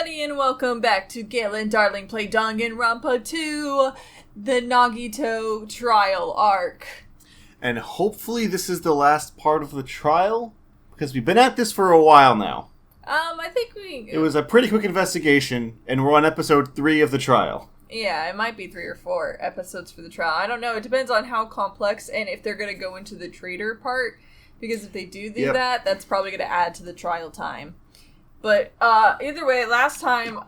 everybody, and welcome back to Gale and Darling Play Danganronpa 2, the Nagito trial arc. And hopefully this is the last part of the trial, because we've been at this for a while now. I think It was a pretty quick investigation, and we're on episode 3 of the trial. Yeah, it might be 3 or 4 episodes for the trial. I don't know, it depends on how complex, and if they're going to go into the traitor part, because if they do that, that's probably going to add to the trial time. But, either way, last time,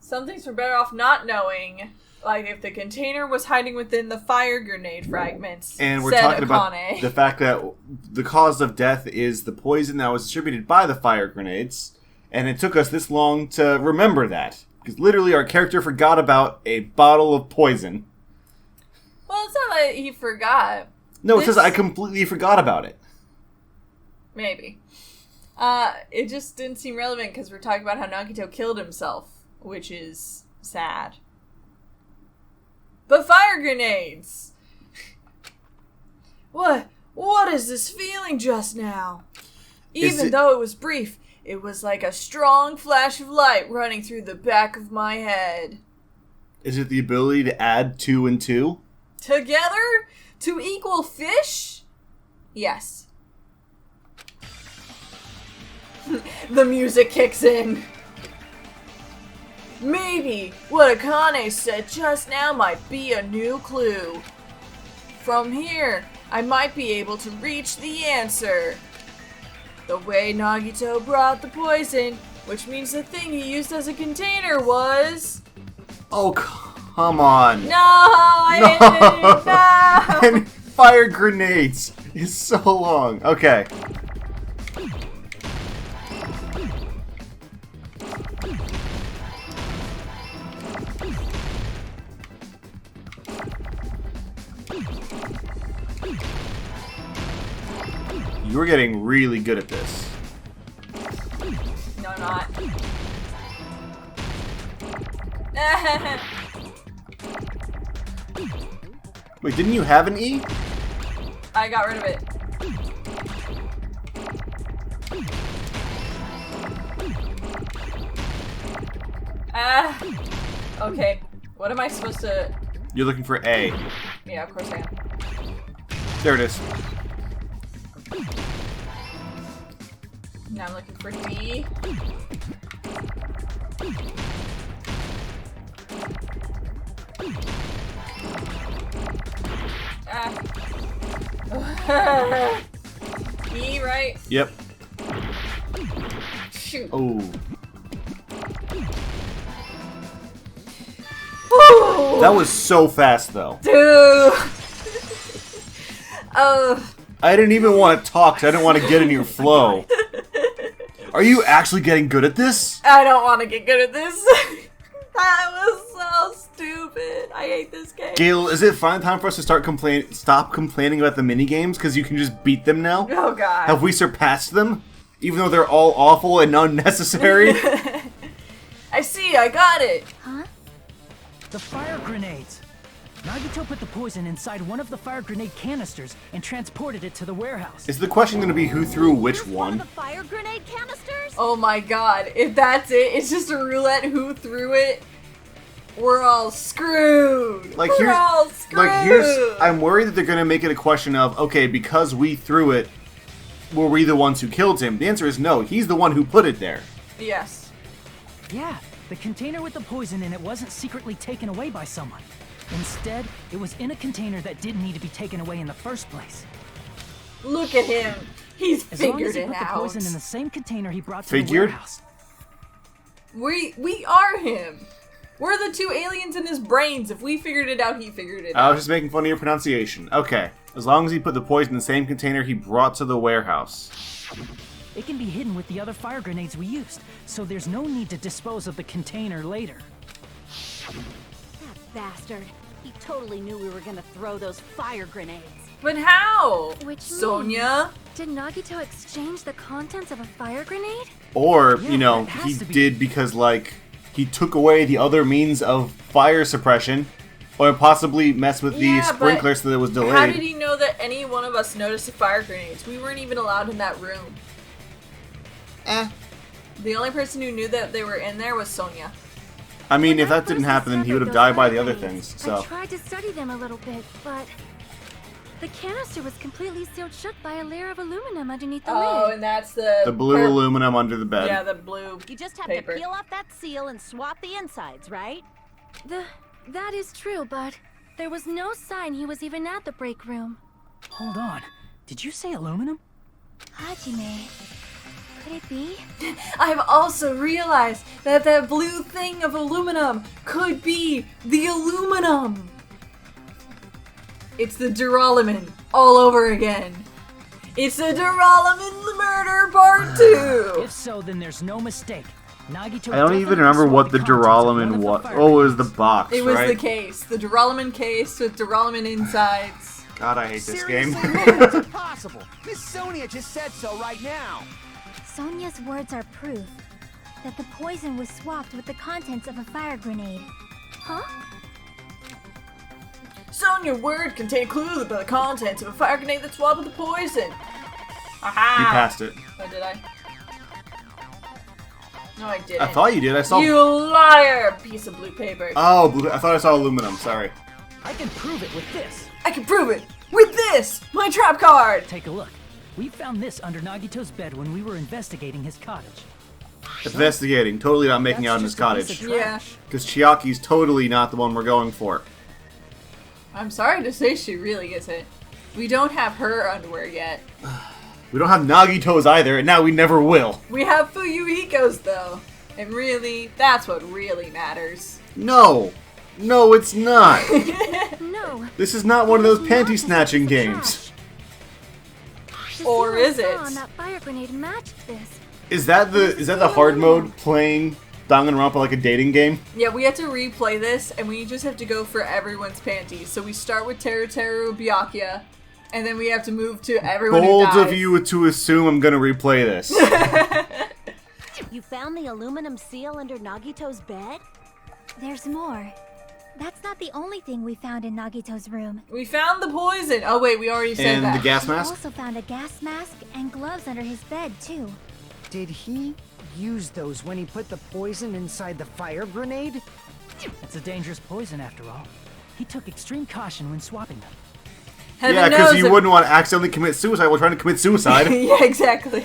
some things were better off not knowing, like if the container was hiding within the fire grenade fragments. And we're talking about the fact that the cause of death is the poison that was distributed by the fire grenades, and it took us this long to remember that. Because literally our character forgot about a bottle of poison. Well, it's not like he forgot. No, it says I completely forgot about it. Maybe. It just didn't seem relevant because we're talking about how Nagito killed himself, which is sad. But fire grenades! What is this feeling just now? Even though it was brief, it was like a strong flash of light running through the back of my head. Is it the ability to add 2 and 2? Together? To equal fish? Yes. The music kicks in. Maybe what Akane said just now might be a new clue. From here, I might be able to reach the answer. The way Nagito brought the poison, which means the thing he used as a container was... Oh, come on. No, I didn't. No. And fire grenades is so long. Okay. You're getting really good at this. No, I'm not. Wait, didn't you have an E? I got rid of it. Okay. What am I supposed to... You're looking for A. Yeah, of course I am. There it is. Now I'm looking for D. E, right? Yep. Shoot. Oh. Woo! That was so fast, though. Dude! I didn't even want to talk, because I didn't want to get in your flow. Are you actually getting good at this? I don't want to get good at this. That was so stupid. I hate this game. Gale, is it finally time for us to stop complaining about the minigames, because you can just beat them now? Oh, God. Have we surpassed them? Even though they're all awful and unnecessary? I see, I got it. Huh? The fire grenades. Nagito put the poison inside one of the fire grenade canisters and transported it to the warehouse. Is the question going to be who threw which One one? of the fire grenade canisters? Oh my God, if that's it, it's just a roulette who threw it. We're all screwed. We're all screwed. I'm worried that they're going to make it a question of, okay, because we threw it, were we the ones who killed him? The answer is no, he's the one who put it there. Yes. Yeah, the container with the poison in it wasn't secretly taken away by someone. Instead, it was in a container that didn't need to be taken away in the first place. Look at him. He's As long figured as he it put the out. poison in the same container he brought to Figured? the warehouse. We are him. We're the two aliens in his brains. If we figured it out, he figured it I out. was just making fun of your pronunciation. Okay. As long as he put the poison in the same container he brought to the warehouse. It can be hidden with the other fire grenades we used, so there's no need to dispose of the container later. That bastard. He totally knew we were gonna throw those fire grenades. But how? Which Sonia? Did Nagito exchange the contents of a fire grenade? Or, Yeah, you know, that has he to be. did because, like, he took away the other means of fire suppression. Or possibly mess with the sprinkler so that it was delayed. How did he know that any one of us noticed the fire grenades? We weren't even allowed in that room. The only person who knew that they were in there was Sonya. I mean, When if I that didn't first happen, then he would have discovered died by those the other fire things. grenades, So I tried to study them a little bit, but the canister was completely sealed shut by a layer of aluminum underneath the Oh, lid. and that's the blue aluminum under the bed. Yeah, the blue. You just have paper. to peel off that seal and swap the insides, right? That is true, but there was no sign he was even at the break room. Hold on. Did you say aluminum? Hajime, could it be? I've also realized that that blue thing of aluminum could be the aluminum. It's the duralumin all over again. It's the duralumin murder part 2. If so, then there's no mistake. Nagito I don't even definitely remember swapped what the contents of one duralumin of the was. fire Oh, it was the grenades. box, It was right? the case. The duralumin case with duralumin insides. God, I hate this game. Seriously, man, it's impossible. Miss Sonia just said so right now. Sonia's words are proof that the poison was swapped with the contents of a fire grenade. Huh? Sonya word contained clues about the contents of a fire grenade that swapped with the poison. Aha! You passed it. Oh, did I? No, I didn't. I thought you did. I saw. You liar! Piece of blue paper. Oh, blue. I thought I saw aluminum. Sorry. I can prove it with this. I can prove it with this! My trap card! Take a look. We found this under Nagito's bed when we were investigating his cottage. Investigating. Totally not making That's out in his just a piece cottage. of Yeah. trash. Because Chiaki's totally not the one we're going for. I'm sorry to say she really isn't. We don't have her underwear yet. We don't have Nagito's either, and now we never will. We have Fuyuhiko's though. And really, that's what really matters. No. No, it's not. No. This is not one of those panty snatching games. The Or seal I is saw it? on that fire grenade matched this. Is that the hard mode playing Danganronpa like a dating game? Yeah, we have to replay this, and we just have to go for everyone's panties. So we start with Teruteru Byakuya, and then we have to move to everyone Bold who dies. of you to assume I'm gonna replay this. You found the aluminum seal under Nagito's bed? There's more. That's not the only thing we found in Nagito's room. We found the poison! Oh wait, we already said And that. the gas We mask? also found a gas mask and gloves under his bed, too. Did he use those when he put the poison inside the fire grenade? It's a dangerous poison after all. He took extreme caution when swapping them. Heaven Yeah, because knows you if- wouldn't want to accidentally commit suicide while trying to commit suicide. Yeah, exactly.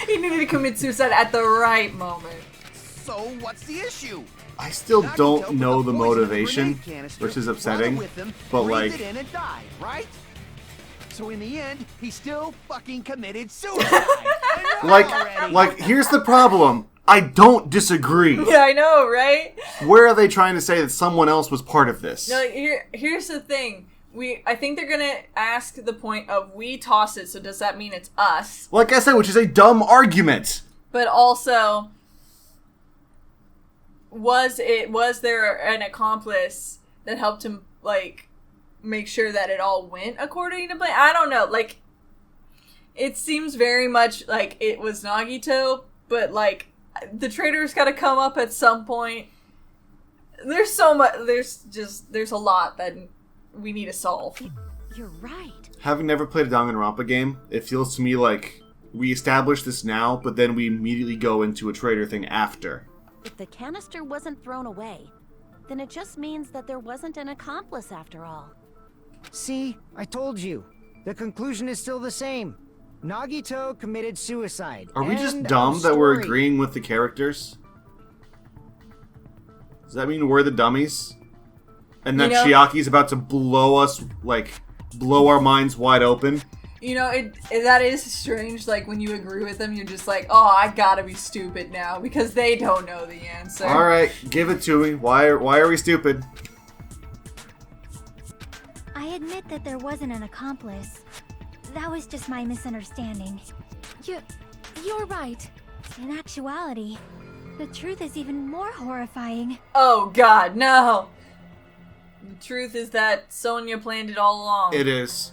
He needed to commit suicide at the right moment. So what's the issue? I still Nagito don't put know the the poison in motivation, grenade canister, which is brought it upsetting. with him, But breathed like, it in and died, right? So in the end, he still fucking committed suicide. I know already. like, here's the problem. I don't disagree. Yeah, I know, right? Where are they trying to say that someone else was part of this? No, here's the thing. I think they're gonna ask the point of we toss it, so does that mean it's us? Like I said, which is a dumb argument. But also, was there an accomplice that helped him, like, make sure that it all went according to plan? I don't know. Like, it seems very much like it was Nagito, but, like, the traitor's gotta come up at some point. There's so much, there's a lot that we need to solve. You're right. Having never played a Danganronpa game, it feels to me like we establish this now, but then we immediately go into a traitor thing after. If the canister wasn't thrown away, then it just means that there wasn't an accomplice after all. See, I told you. The conclusion is still the same. Nagito committed suicide. Are we just End dumb of that we're story. agreeing with the characters? Does that mean we're the dummies? And that You know- Chiaki's about to blow us, like, blow our minds wide open? You know, that is strange, like, when you agree with them, you're just like, oh, I gotta be stupid now, because they don't know the answer. Alright, give it to me. Why are we stupid? I admit that there wasn't an accomplice. That was just my misunderstanding. You're right. In actuality, the truth is even more horrifying. Oh god, no! The truth is that Sonya planned it all along. It is.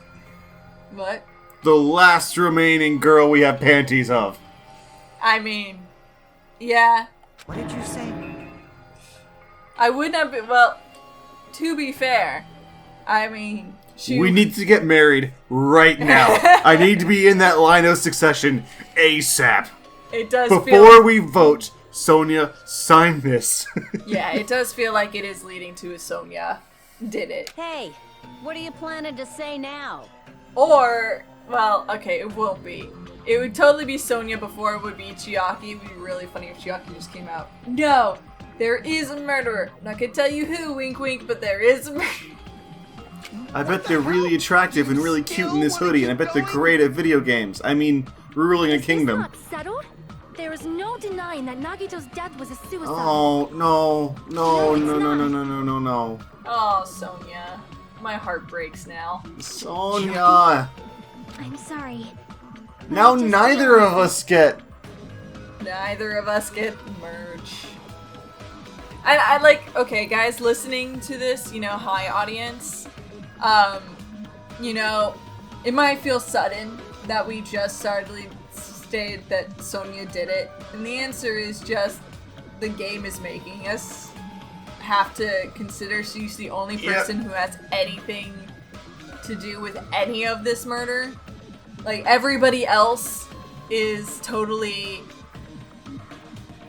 What? The last remaining girl we have panties of. I mean, yeah. What did you say? I would not be, well, to be fair, I mean, We need to get married right now. I need to be in that line of succession ASAP. It does Before we vote, Sonia, sign this. Yeah, it does feel like it is leading to a Sonia did it. Hey, what are you planning to say now? Or, well, okay, it won't be. It would totally be Sonia before it would be Chiaki. It would be really funny if Chiaki just came out. No, there is a murderer. I'm not gonna tell you who, wink wink, but there is a murderer. I bet they're really attractive and really cute in this hoodie, and I bet they're great at video games. I mean, ruling a kingdom. Is this not settled? There is no denying that Nagito's death was a suicide. Oh, no. Oh, Sonia. My heart breaks now. Sonia. I'm sorry. Now I just neither realized- of us get... Neither of us get merch. I like, okay, guys, listening to this, you know, hi audience. You know, it might feel sudden that we just suddenly stated that Sonia did it. And the answer is just the game is making us have to consider she's the only person who has anything to do with any of this murder. Like, everybody else is totally,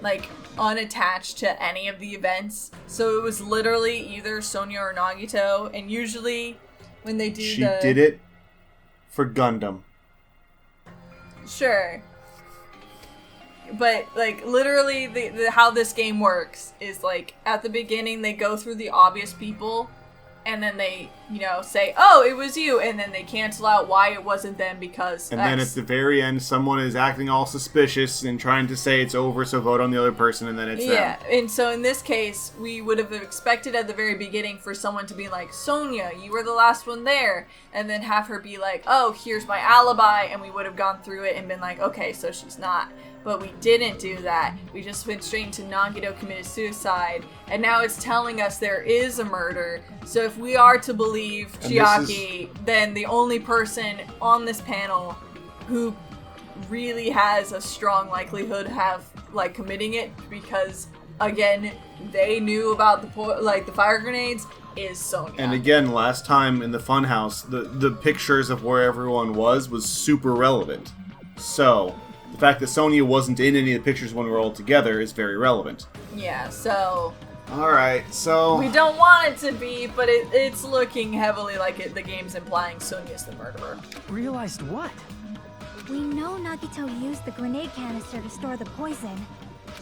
like, unattached to any of the events. So it was literally either Sonia or Nagito, and usually when they do She did it for Gundam. Sure. But, like, literally, the how this game works is, like, at the beginning, they go through the obvious people, and then they, you know, say, oh, it was you, and then they cancel out why it wasn't them because And X. then at the very end, someone is acting all suspicious and trying to say it's over, so vote on the other person, and then it's Yeah, them. and so in this case, we would have expected at the very beginning for someone to be like, Sonia, you were the last one there, and then have her be like, oh, here's my alibi, and we would have gone through it and been like, okay, so she's not. But we didn't do that. We just went straight into Nagito committed suicide, and now it's telling us there is a murder. So if we are to believe And Chiaki, then the only person on this panel who really has a strong likelihood have like committing it, because again they knew about the fire grenades, is Sonia. And again, last time in the funhouse, the pictures of where everyone was super relevant. So the fact that Sonia wasn't in any of the pictures when we were all together is very relevant. Yeah, so Alright, so... we don't want it to be, but it's looking heavily like the game's implying Sonia's the murderer. Realized what? We know Nagito used the grenade canister to store the poison.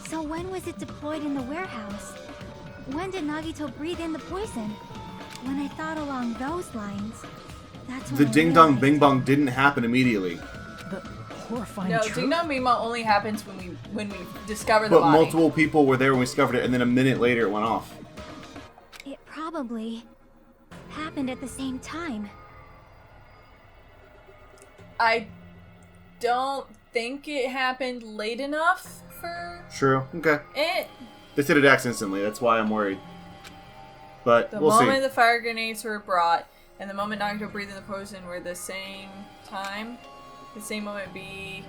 So when was it deployed in the warehouse? When did Nagito breathe in the poison? When I thought along those lines, that's when The I ding dong realized- bing bong didn't happen immediately. The horrifying No, truth? Ding Dong Bing Bong only happens when we discover the But body. multiple people were there when we discovered it, and then a minute later it went off. It probably happened at the same time. I don't think it happened late enough for True, okay. it. They said it acts instantly, that's why I'm worried. But The we'll moment see. the fire grenades were brought and the moment Nagito breathed in the poison were the same time. The same moment be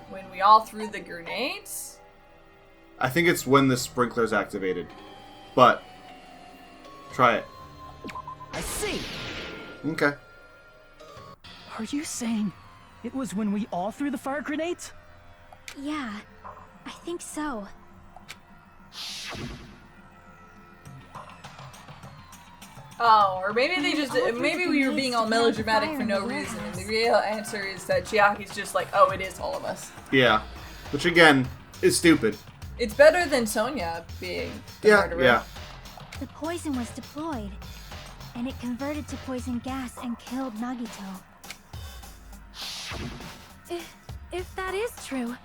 when we all threw the grenades? I think it's when the sprinkler's activated. But, try it. I see! Okay. Are you saying it was when we all threw the fire grenades? Yeah, I think so. Oh, or maybe they just, all threw maybe the we were grenades being to all put out the melodramatic fire for in no the reason. And the warehouse. real answer is that Chiaki's just like, oh, it is all of us. Yeah. Which again, is stupid. It's better than Sonia being the Yeah, murderer. yeah. The poison was deployed, and it converted to poison gas and killed Nagito. If that is true,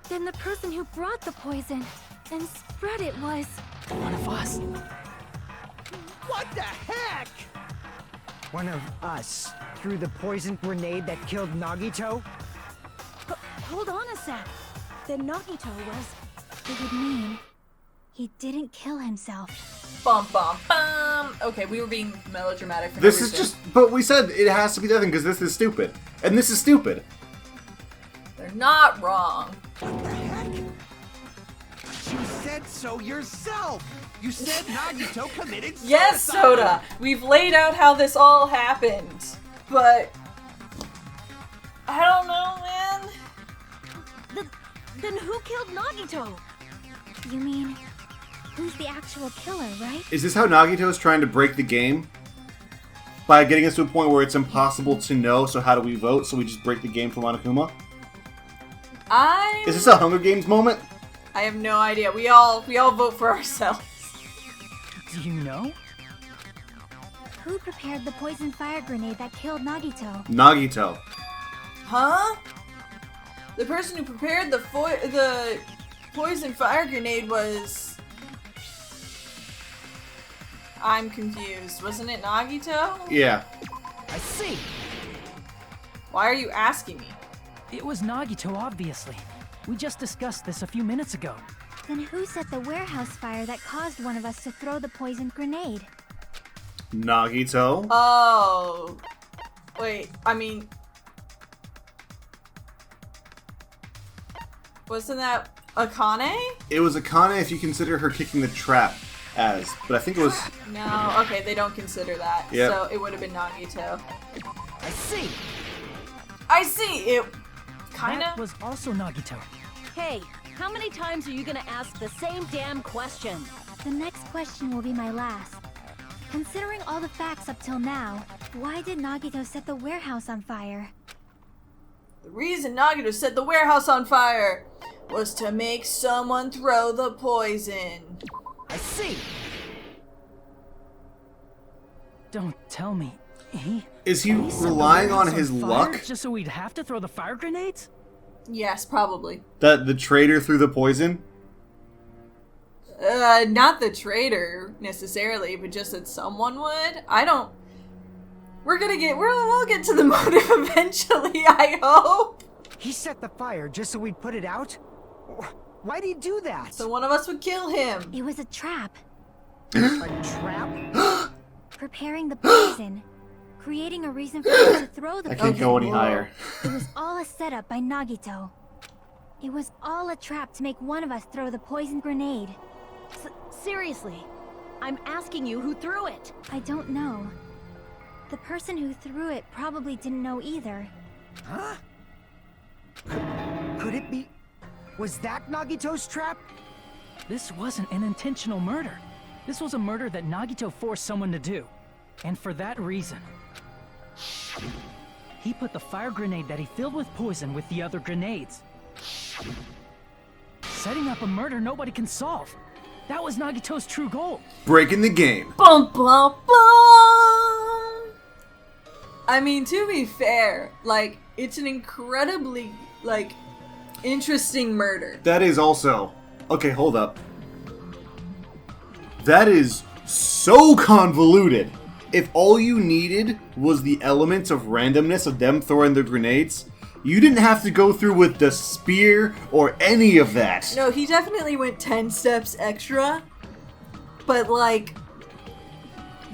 then the person who brought the poison and spread it was... One of us. What the heck? One of us threw the poison grenade that killed Nagito? Hold on a sec. Then Nagito was... It would mean he didn't kill himself. Bum bum bum. Okay, we were being melodramatic for no This is reason. just... But we said it has to be the thing, because this is stupid. And this is stupid. They're not wrong. What the heck? You said so yourself. You said Nagito committed suicide. Yes, Soda! We've laid out how this all happened. But... I don't know, man. Then who killed Nagito? You mean, who's the actual killer, right? Is this how Nagito is trying to break the game? By getting us to a point where it's impossible to know, so how do we vote? So we just break the game for Monokuma? Is this a Hunger Games moment? I have no idea. We all vote for ourselves. Do you know? Who prepared the poison fire grenade that killed Nagito? Nagito. Huh? The person who prepared the poison fire grenade was... I'm confused. Wasn't it Nagito? Yeah. I see. Why are you asking me? It was Nagito, obviously. We just discussed this a few minutes ago. Then who set the warehouse fire that caused one of us to throw the poisoned grenade? Nagito. Oh. Wait, I mean... Wasn't that Akane? It was Akane if you consider her kicking the trap as, but I think it was... No, okay, they don't consider that. Yep. So it would have been Nagito. I see. I see! It kinda... That was also Nagito. Hey, how many times are you gonna ask the same damn question? The next question will be my last. Considering all the facts up till now, why did Nagito set the warehouse on fire? The reason Nagito set the warehouse on fire was to make someone throw the poison. I see. Don't tell me. Is he He set the relying on warehouse his fire luck? just so we'd have to throw the fire grenades? Yes, probably. That the traitor threw the poison? Not the traitor, necessarily, but just that someone would? I don't... We'll get to the motive eventually, I hope! He set the fire just so we'd put it out? Why'd he do that? So one of us would kill him. It was a trap. A trap? Preparing the poison. Creating a reason for him to throw the I poison. can't go any higher. It was all a setup by Nagito. It was all a trap to make one of us throw the poison grenade. Seriously, I'm asking you who threw it. I don't know. The person who threw it probably didn't know either. Huh? Could it be... Was that Nagito's trap? This wasn't an intentional murder. This was a murder that Nagito forced someone to do. And for that reason, he put the fire grenade that he filled with poison with the other grenades. Setting up a murder nobody can solve. That was Nagito's true goal. Breaking the game. Bum, bum, bum. I mean, to be fair, like, it's an incredibly, like, interesting murder. That is also... Okay, hold up. That is so convoluted. If all you needed was the elements of randomness of them throwing the grenades, you didn't have to go through with the spear or any of that. No, he definitely went 10 steps extra. But, like,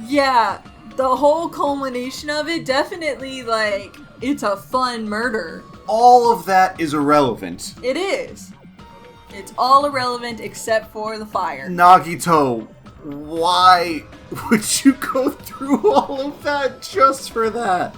yeah, the whole culmination of it, definitely, like, it's a fun murder. All of that is irrelevant. It is. It's all irrelevant except for the fire. Nagito, why would you go through all of that just for that?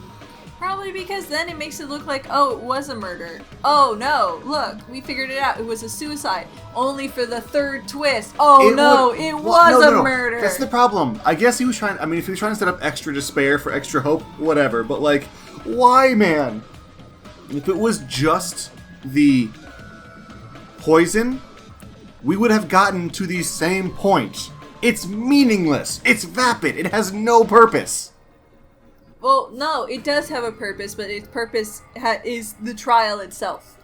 Probably because then it makes it look like, oh, it was a murder. Oh, no, look, we figured it out. It was a suicide. Only for the third twist. Oh, it was a murder. That's the problem. I guess he was trying... I mean, if he was trying to set up extra despair for extra hope, whatever. But, like, why, man? If it was just the poison, we would have gotten to the same point. It's meaningless. It's vapid. It has no purpose. Well, no, it does have a purpose, but its purpose is the trial itself.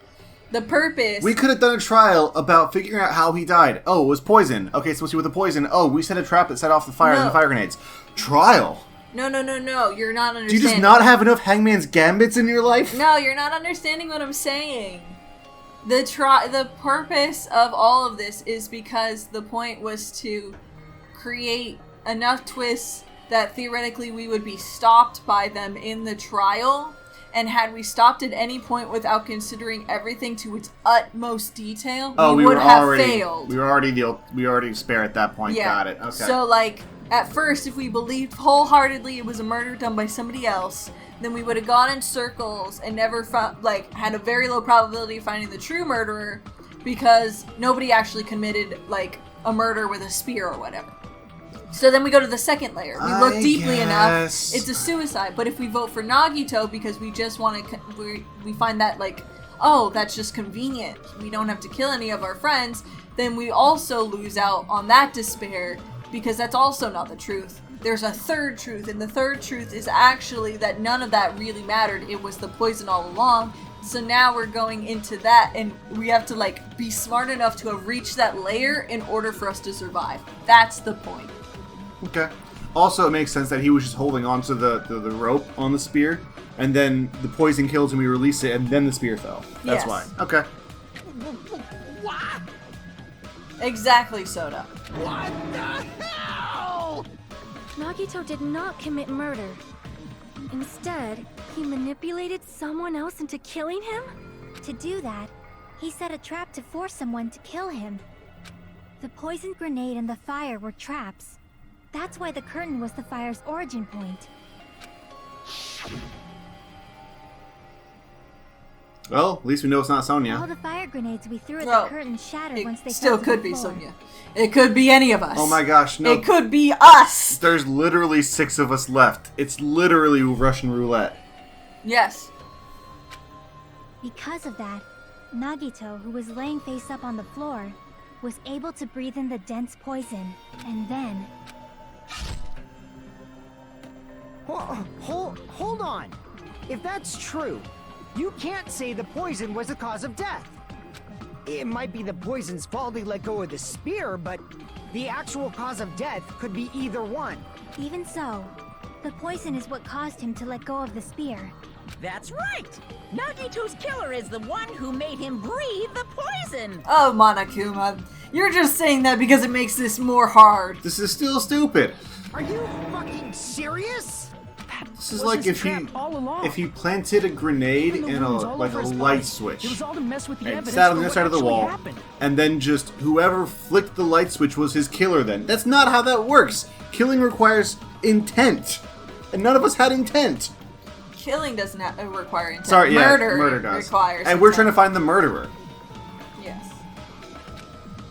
The purpose... We could have done a trial about figuring out how he died. Oh, it was poison. Okay, so what's with the poison? Oh, we set a trap that set off the fire and the fire grenades. Trial? No, you're not understanding. Do you just not have enough Hangman's Gambits in your life? No, you're not understanding what I'm saying. The purpose of all of this is because the point was to create enough twists that theoretically we would be stopped by them in the trial, and had we stopped at any point without considering everything to its utmost detail, we would have failed. We were already spare at that point. Yeah. Got it. Okay. So, like, at first, if we believed wholeheartedly it was a murder done by somebody else, then we would have gone in circles and never had a very low probability of finding the true murderer. because nobody actually committed, like, a murder with a spear or whatever. So then we go to the second layer. We look deeply enough, it's a suicide. But if we vote for Nagito because we just want to, we find that, like, oh, that's just convenient, we don't have to kill any of our friends, then we also lose out on that despair, because that's also not the truth. There's a third truth, and the third truth is actually that none of that really mattered. It was the poison all along. So now we're going into that, and we have to, like, be smart enough to have reached that layer in order for us to survive. That's the point. Okay. Also, it makes sense that he was just holding on to the rope on the spear, and then the poison kills him, we release it, and then the spear fell. That's why. Okay. What? Exactly, Soda. What the hell? Nagito did not commit murder. Instead, he manipulated someone else into killing him? To do that, he set a trap to force someone to kill him. The poison grenade and the fire were traps. That's why the curtain was the fire's origin point. Well, at least we know it's not All Sonia. the fire grenades we threw at Well, the curtain shattered once they still fell to could the be floor. Sonia. It could be any of us. Oh my gosh, no. It could be us! There's literally 6 of us left. It's literally Russian roulette. Yes. Because of that, Nagito, who was laying face up on the floor, was able to breathe in the dense poison, and then... Hold on. If that's true, you can't say the poison was the cause of death. It might be the poison's fault he let go of the spear, but the actual cause of death could be either one. Even so, the poison is what caused him to let go of the spear. That's right! Nagito's killer is the one who made him breathe the poison! Oh, Monokuma. You're just saying that because it makes this more hard. This is still stupid. Are you fucking serious? This is was like his trap all along. if he planted a grenade Even the in a wounds all like a over his light body. switch It was all to mess with the and evidence sat on for the other what side of the actually wall, happened. and then just whoever flicked the light switch was his killer. Then that's not how that works. Killing requires intent, and none of us had intent. Killing doesn't require intent. Sorry, yeah, murder does. requires and we're intent. trying to find the murderer. Yes.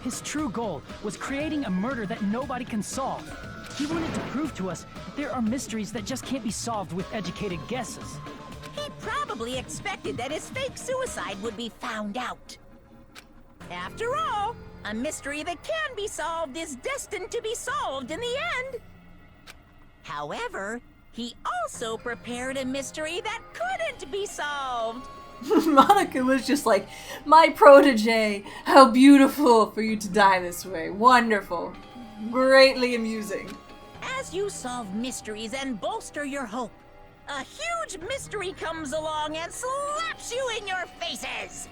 His true goal was creating a murder that nobody can solve. He wanted to prove to us that there are mysteries that just can't be solved with educated guesses. He probably expected that his fake suicide would be found out. After all, a mystery that can be solved is destined to be solved in the end. However, he also prepared a mystery that couldn't be solved. Monica was just like, my protege, how beautiful for you to die this way. Wonderful. Greatly amusing. As you solve mysteries and bolster your hope, a huge mystery comes along and slaps you in your faces.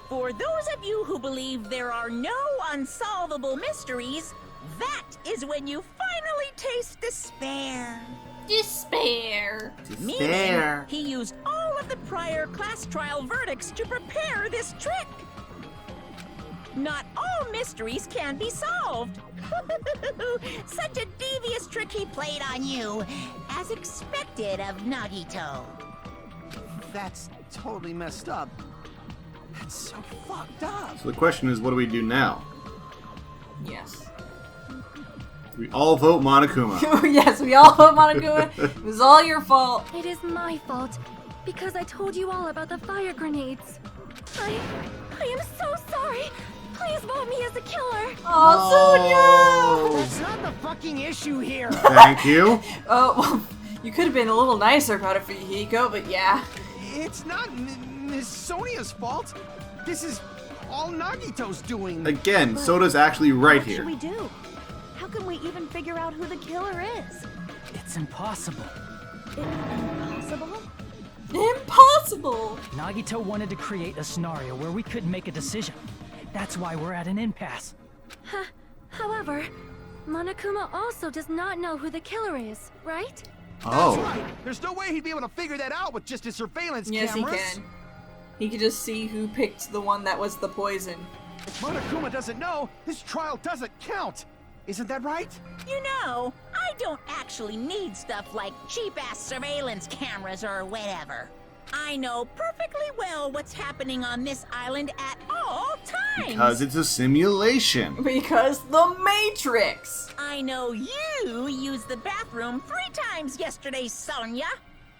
For those of you who believe there are no unsolvable mysteries, that is when you finally taste despair. Despair. Meaning, he used all of the prior class trial verdicts to prepare this trick. Not all mysteries can be solved. Such a devious trick he played on you, as expected of Nagito. That's totally messed up. That's so fucked up. So the question is, what do we do now? Yes. We all vote Monokuma. Yes, we all vote Monokuma. It was all your fault. It is my fault, because I told you all about the fire grenades. I am so sorry. Please vote me as a killer. Oh, Sonia! That's not the fucking issue here. Thank you. Oh, well, you could have been a little nicer about it for Yahiko, but yeah. It's not Miss Sonia's fault. This is all Nagito's doing. Again, Soda's actually right What here. should we do? How can we even figure out who the killer is? It's impossible. Impossible? Impossible! Nagito wanted to create a scenario where we couldn't make a decision. That's why we're at an impasse. However, Monokuma also does not know who the killer is, right? Oh. That's right. There's no way he'd be able to figure that out with just his surveillance Yes, cameras. he can. He could just see who picked the one that was the poison. If Monokuma doesn't know, this trial doesn't count. Isn't that right? You know, I don't actually need stuff like cheap-ass surveillance cameras or whatever. I know perfectly well what's happening on this island at all times. Because it's a simulation. Because the Matrix! I know you used the bathroom 3 times yesterday, Sonia.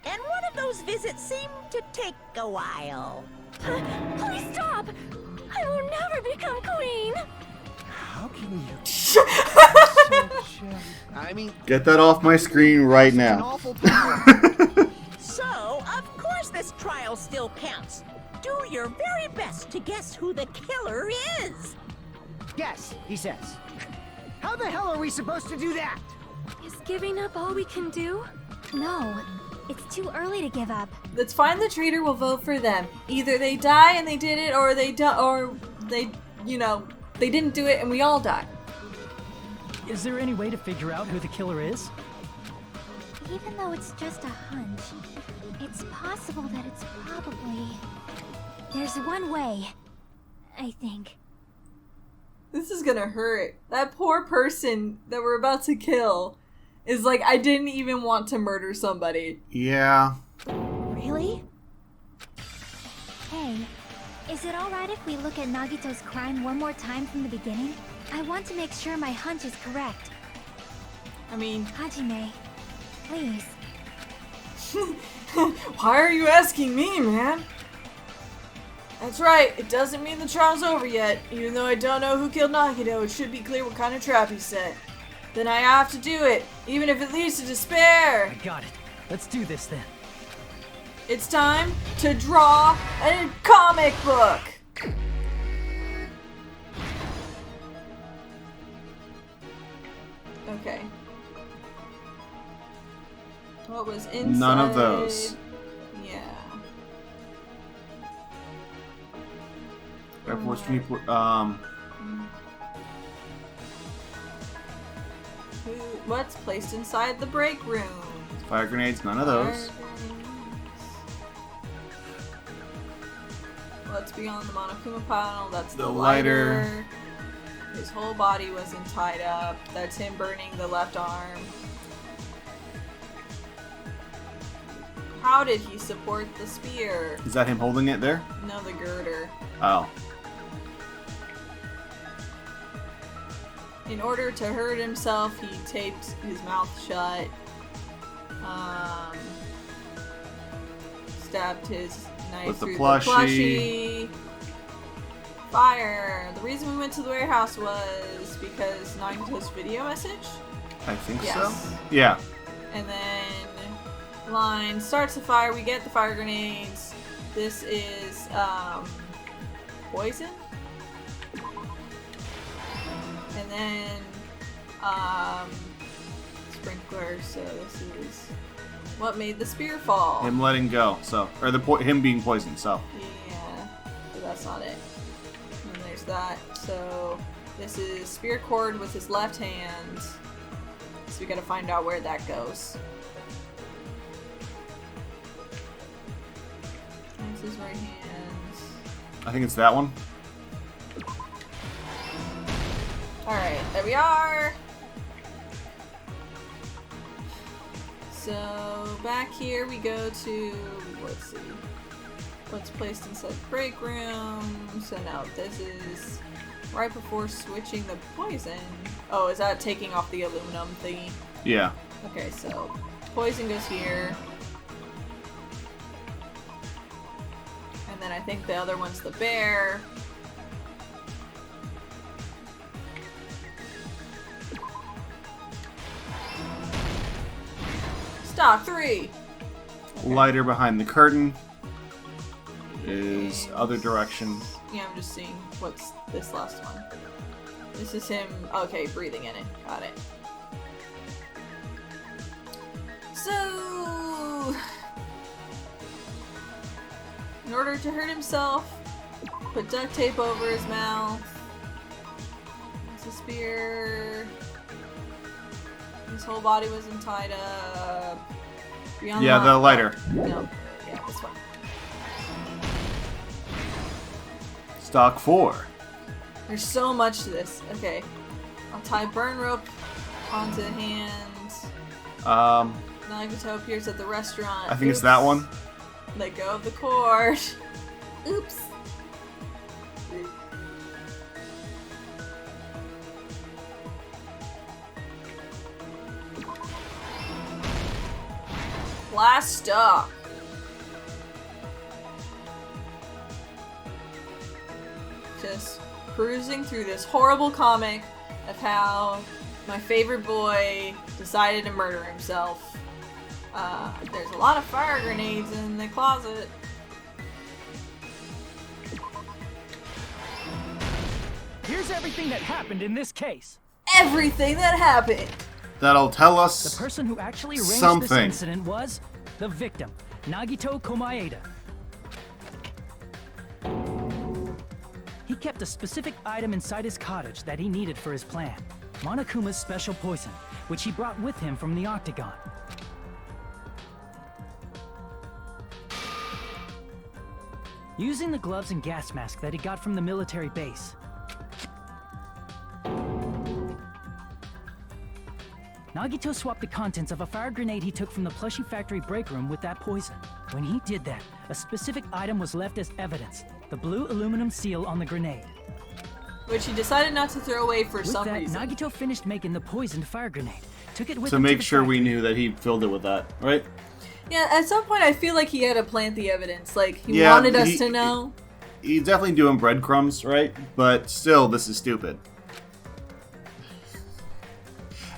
And one of those visits seemed to take a while. Please stop! I will never become queen! How can you? I mean, Get that off my screen right an now. awful time. So, of course this trial still counts. Do your very best to guess who the killer is. Yes, he says. How the hell are we supposed to do that? Is giving up all we can do? No, it's too early to give up. Let's find the traitor, we'll vote for them. Either they die and they did it, or they they didn't do it and we all die. Is there any way to figure out who the killer is? Even though it's just a hunch, it's possible that it's probably... There's one way, I think. This is gonna hurt. That poor person that we're about to kill is like, I didn't even want to murder somebody. Yeah. Really? Hey, is it alright if we look at Nagito's crime one more time from the beginning? I want to make sure my hunch is correct. I mean, Hajime, please. why are you asking me, man? That's right, it doesn't mean the trial's over yet. Even though I don't know who killed Nagito, it should be clear what kind of trap he set. Then I have to do it, even if it leads to despair. I got it. Let's do this then. It's time to draw a comic book. Okay. What was inside? None of those. Yeah. Airport Street. What's placed inside the break room? Fire grenades. None of those. What's beyond the Monokuma panel? That's the lighter. lighter. His whole body wasn't tied up. That's him burning the left arm. How did he support the spear? Is that him holding it there? No, the girder. Oh. In order to hurt himself, he taped his mouth shut. Stabbed his knife With the through plushie. the plushie. Fire! The reason we went to the warehouse was because Nagito's video message. I think Yes. so. Yeah. And then line starts the fire. We get the fire grenades. This is poison. And then sprinkler. So this is what made the spear fall. Him letting go. So, or him being poisoned. So. Yeah, but that's not it. And then there's that. So this is spear cord with his left hand. So we gotta find out where that goes. That's his right hand. I think it's that one. Alright, there we are. So back here we go to, let's see, what's placed inside the break room. So now this is right before switching the poison. Oh, is that taking off the aluminum thingy? Yeah. Okay, so poison goes here. And then I think the other one's the bear. Stock 3! Lighter behind the curtain is other direction. Yeah, I'm just seeing what's this last one. This is him, okay, breathing in it. Got it. So, in order to hurt himself, put duct tape over his mouth. It's a spear. His whole body wasn't tied up. Beyond Yeah, the lighter. No, yeah, this one. Stock 4. There's so much to this. Okay. I'll tie burn rope onto the hand. Nagito appears at the restaurant. I think it's that one. Let go of the cord. Oops. Last stop. Just cruising through this horrible comic of how my favorite boy decided to murder himself. There's a lot of fire grenades in the closet. Here's everything that happened in this case. Everything that happened. That'll tell us The person who actually arranged this something. incident was the victim, Nagito Komaeda. He kept a specific item inside his cottage that he needed for his plan, Monokuma's special poison, which he brought with him from the Octagon. Using the gloves and gas mask that he got from the military base, Nagito swapped the contents of a fire grenade he took from the plushie factory break room with that poison. When he did that, a specific item was left as evidence, the blue aluminum seal on the grenade. Which he decided not to throw away for With some that, reason. Nagito finished making the poisoned fire grenade, took it with to him make the sure we factory. knew that he filled it with that, right? Yeah, at some point I feel like he had to plant the evidence. Like, he Yeah, wanted us to know. He's definitely doing breadcrumbs, right? But still, this is stupid.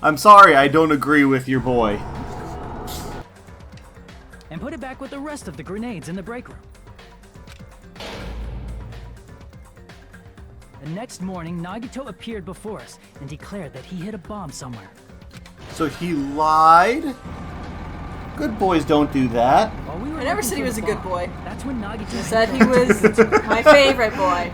I'm sorry, I don't agree with your boy. And put it back with the rest of the grenades in the break room. The next morning, Nagito appeared before us and declared that he hid a bomb somewhere. So he lied? Good boys don't do that. While we were I never looking said he for was the a good bomb, boy. That's when Nagito He said he was my favorite boy.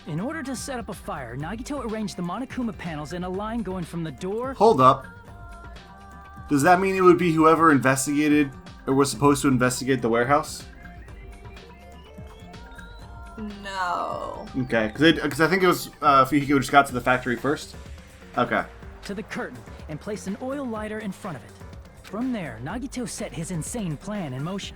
In order to set up a fire, Nagito arranged the Monokuma panels in a line going from the door. Hold up. Does that mean it would be whoever investigated or was supposed to investigate the warehouse? No. Okay, because I think it was Fihiko just got to the factory first. Okay. To the curtain and placed an oil lighter in front of it. From there, Nagito set his insane plan in motion.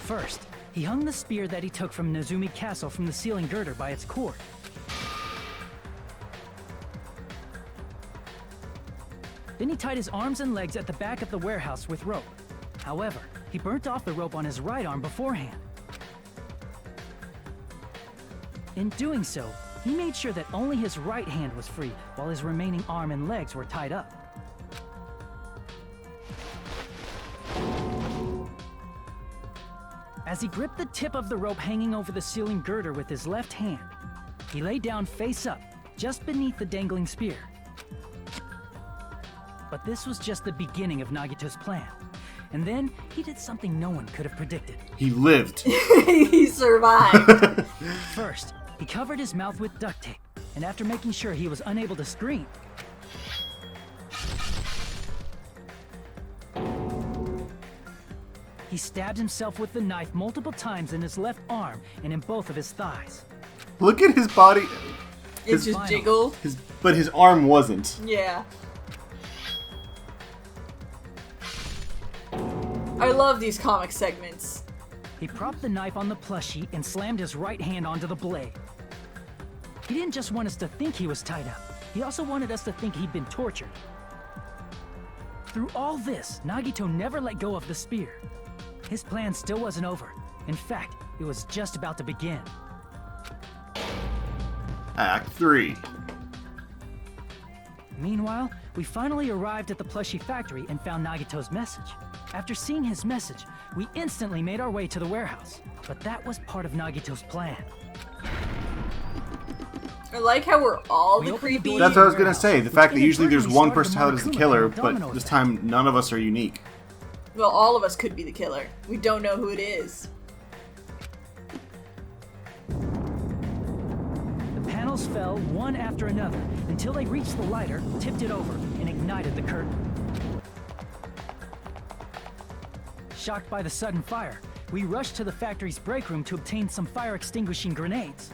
First, he hung the spear that he took from Nezumi Castle from the ceiling girder by its cord. Then he tied his arms and legs at the back of the warehouse with rope. However, he burnt off the rope on his right arm beforehand. In doing so, he made sure that only his right hand was free, while his remaining arm and legs were tied up. As he gripped the tip of the rope hanging over the ceiling girder with his left hand, he lay down face up, just beneath the dangling spear. But this was just the beginning of Nagito's plan. And then, he did something no one could have predicted. He lived. He survived. First, he covered his mouth with duct tape, and after making sure he was unable to scream, he stabbed himself with the knife multiple times in his left arm and in both of his thighs. Look at his body. It just final. jiggled. But his arm wasn't. Yeah. I love these comic segments. He propped the knife on the plushie and slammed his right hand onto the blade. He didn't just want us to think he was tied up. He also wanted us to think he'd been tortured. Through all this, Nagito never let go of the spear. His plan still wasn't over. In fact, it was just about to begin. Act 3. Meanwhile, we finally arrived at the plushie factory and found Nagito's message. After seeing his message, we instantly made our way to the warehouse. But that was part of Nagito's plan. I like how we're all We the opened the creepy. door That's what I was gonna say. The fact that usually there's one inadvertently person started out as the the killer, Monokuma but domino this effect. time none of us are unique. Well, all of us could be the killer. We don't know who it is. The panels fell one after another until they reached the lighter, tipped it over, and ignited the curtain. Shocked by the sudden fire, we rushed to the factory's break room to obtain some fire-extinguishing grenades.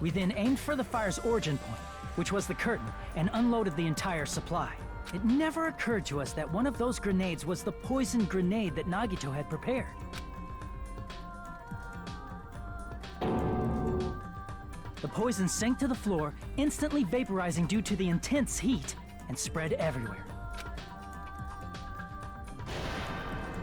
We then aimed for the fire's origin point, which was the curtain, and unloaded the entire supply. It never occurred to us that one of those grenades was the poison grenade that Nagito had prepared. The poison sank to the floor, instantly vaporizing due to the intense heat, and spread everywhere.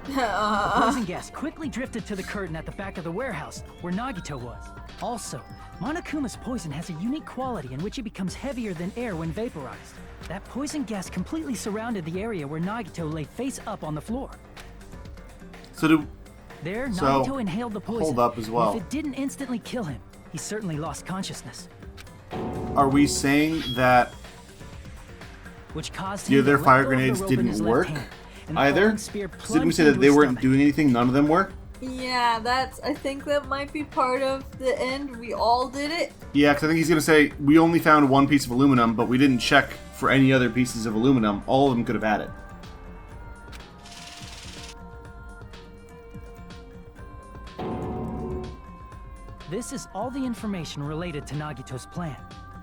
The poison gas quickly drifted to the curtain at the back of the warehouse, where Nagito was. Also, Monokuma's poison has a unique quality in which it becomes heavier than air when vaporized. That poison gas completely surrounded the area where Nagito lay face up on the floor. There, Nagito inhaled the poison. Hold up as well. And if it didn't instantly kill him, he certainly lost consciousness. Are we saying that Which caused the him other to fire let go of the grenades rope in didn't his left work hand, and the either? falling spear Didn't we plunged say that into they his weren't stomach. doing anything? None of them were? Yeah, I think that might be part of the end. We all did it. Yeah, because I think he's going to say, we only found one piece of aluminum, but we didn't check for any other pieces of aluminum. All of them could have had it. This is all the information related to Nagito's plan.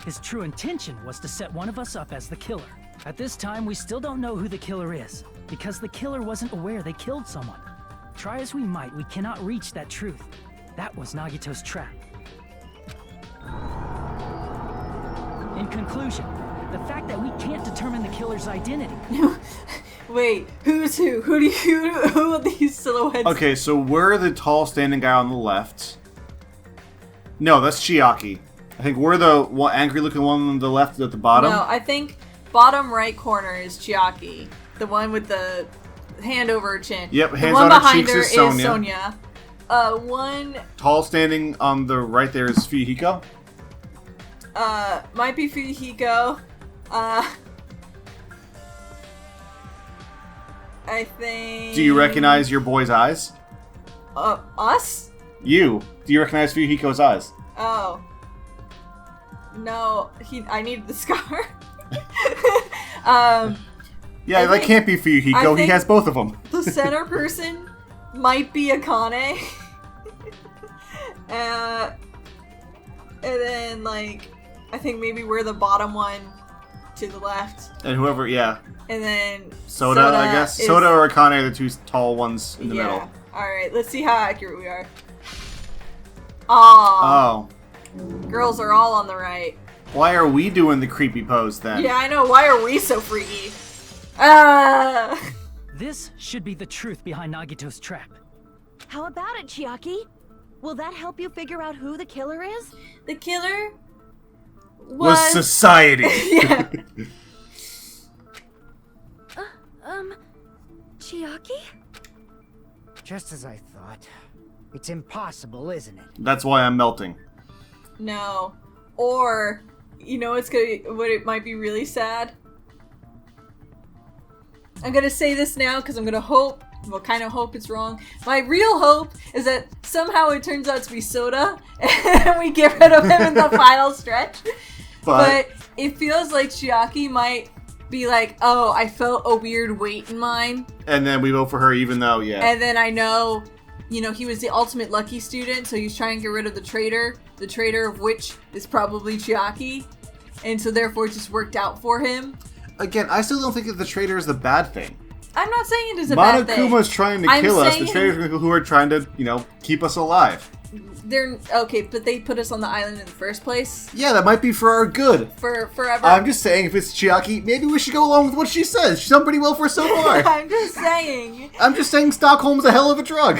His true intention was to set one of us up as the killer. At this time, we still don't know who the killer is, because the killer wasn't aware they killed someone. Try as we might, we cannot reach that truth. That was Nagito's trap. In conclusion, the fact that we can't determine the killer's identity. Wait, who's who? Who are these silhouettes? Okay, so we're the tall standing guy on the left. No, that's Chiaki. I think we're the angry looking one on the left at the bottom. No, I think bottom right corner is Chiaki. The one with the hand over her chin. Yep, the hands one on her behind cheeks her is Sonya. One Tall standing on the right there is Fuyuhiko. might be Fuyuhiko. I think. Do you recognize your boy's eyes? Us? You. Do you recognize Fuyuhiko's eyes? Oh. No, I need the scar. Yeah, that can't be Fuyuhiko. He has both of them. The center person might be Akane. And then, like, I think maybe we're the bottom one to the left. And whoever, yeah. And then Soda I guess. Soda or Akane are the two tall ones in the middle. Alright, let's see how accurate we are. Aww. Oh. Girls are all on the right. Why are we doing the creepy pose then? Yeah, I know. Why are we so freaky? This should be the truth behind Nagito's trap. How about it, Chiaki? Will that help you figure out who the killer is? The killer was society. Yeah. Chiaki? Just as I thought. It's impossible, isn't it? That's why I'm melting. No. Or, you know what it might be really sad? I'm gonna say this now because I'm gonna hope, kind of hope it's wrong. My real hope is that somehow it turns out to be Soda and we get rid of him in the final stretch. But it feels like Chiaki might be like, oh, I felt a weird weight in mine. And then we vote for her even though, yeah. And then I know, he was the ultimate lucky student, so he's trying to get rid of the traitor of which is probably Chiaki. And so therefore it just worked out for him. Again, I still don't think that the traitor is the bad thing. I'm not saying it is a bad thing. Monokuma's trying to kill us. The traitors are who are trying to, keep us alive. They're okay, but they put us on the island in the first place. Yeah, that might be for our good. For forever. I'm just saying, if it's Chiaki, maybe we should go along with what she says. She's done pretty well for us so far. I'm just saying. Stockholm's a hell of a drug.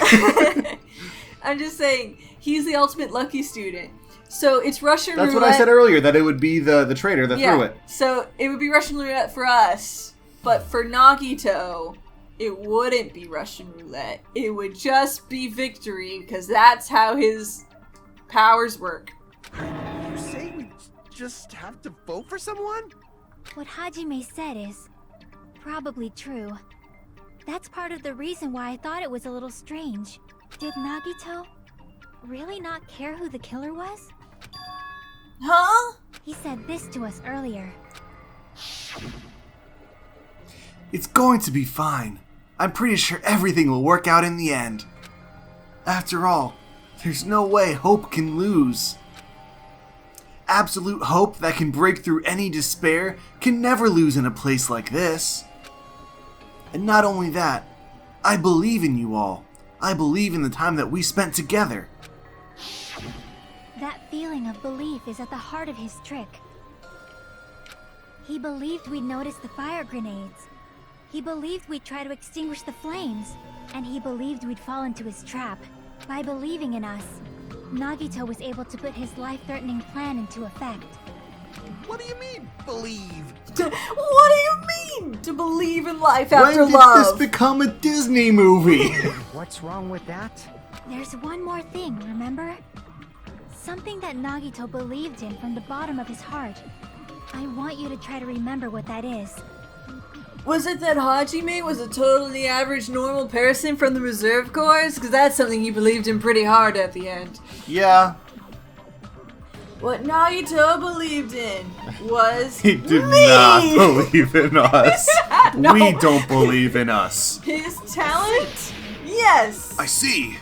I'm just saying, he's the ultimate lucky student. So it's Russian roulette. That's what I said earlier, that it would be the traitor that threw it. So it would be Russian roulette for us. But for Nagito, it wouldn't be Russian roulette. It would just be victory, because that's how his powers work. You say we just have to vote for someone? What Hajime said is probably true. That's part of the reason why I thought it was a little strange. Did Nagito really not care who the killer was? Huh? He said this to us earlier. It's going to be fine. I'm pretty sure everything will work out in the end. After all, there's no way Hope can lose. absolute hope that can break through any despair, can never lose in a place like this. And not only that, I believe in you all. I believe in the time that we spent together. That feeling of belief is at the heart of his trick. He believed we'd notice the fire grenades. He believed we'd try to extinguish the flames. And he believed we'd fall into his trap. By believing in us, Nagito was able to put his life-threatening plan into effect. What do you mean, believe? What do you mean? To believe in life after When did love? this become a Disney movie? What's wrong with that? There's one more thing, remember? Something that Nagito believed in from the bottom of his heart. I want you to try to remember what that is. Was it that Hajime was a totally average normal person from the reserve corps? Because that's something he believed in pretty hard at the end. Yeah. What Nagito believed in was He did me! not believe in us. No. We don't believe in us. His talent? Yes! I see.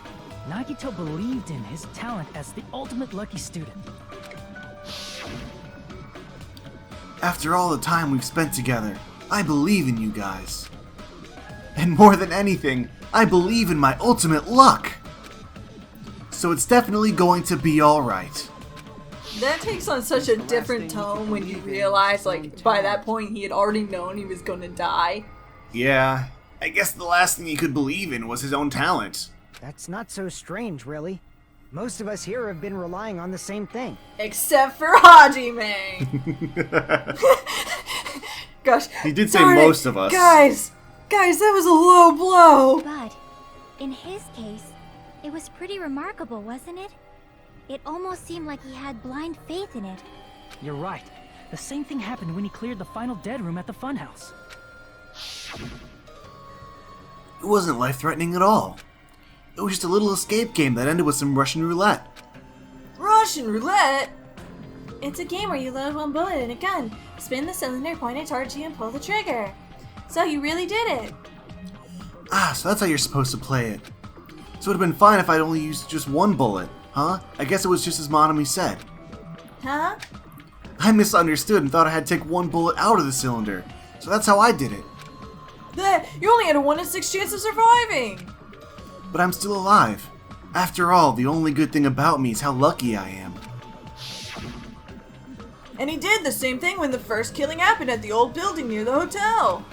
Nagito believed in his talent as the ultimate lucky student. After all the time we've spent together, I believe in you guys. And more than anything, I believe in my ultimate luck. So it's definitely going to be alright. That takes on such a different tone when you realize, like, by that point he had already known he was gonna die. Yeah, I guess the last thing he could believe in was his own talent. That's not so strange, really. Most of us here have been relying on the same thing. Except for Hajime! Gosh. He did say darn it. most of us. Guys, that was a low blow! But, in his case, it was pretty remarkable, wasn't it? It almost seemed like he had blind faith in it. You're right. The same thing happened when he cleared the final dead room at the funhouse. It wasn't life-threatening at all. It was just a little escape game that ended with some Russian roulette. Russian roulette? It's a game where you load one bullet in a gun, spin the cylinder, point it towards you, and pull the trigger. So you really did it. Ah, so that's how you're supposed to play it. So it would have been fine if I'd only used just one bullet, huh? I guess it was just as Monami said. Huh? I misunderstood and thought I had to take one bullet out of the cylinder. So that's how I did it. You only had a 1 in 6 chance of surviving! But I'm still alive. After all, the only good thing about me is how lucky I am. And he did the same thing when the first killing happened at the old building near the hotel.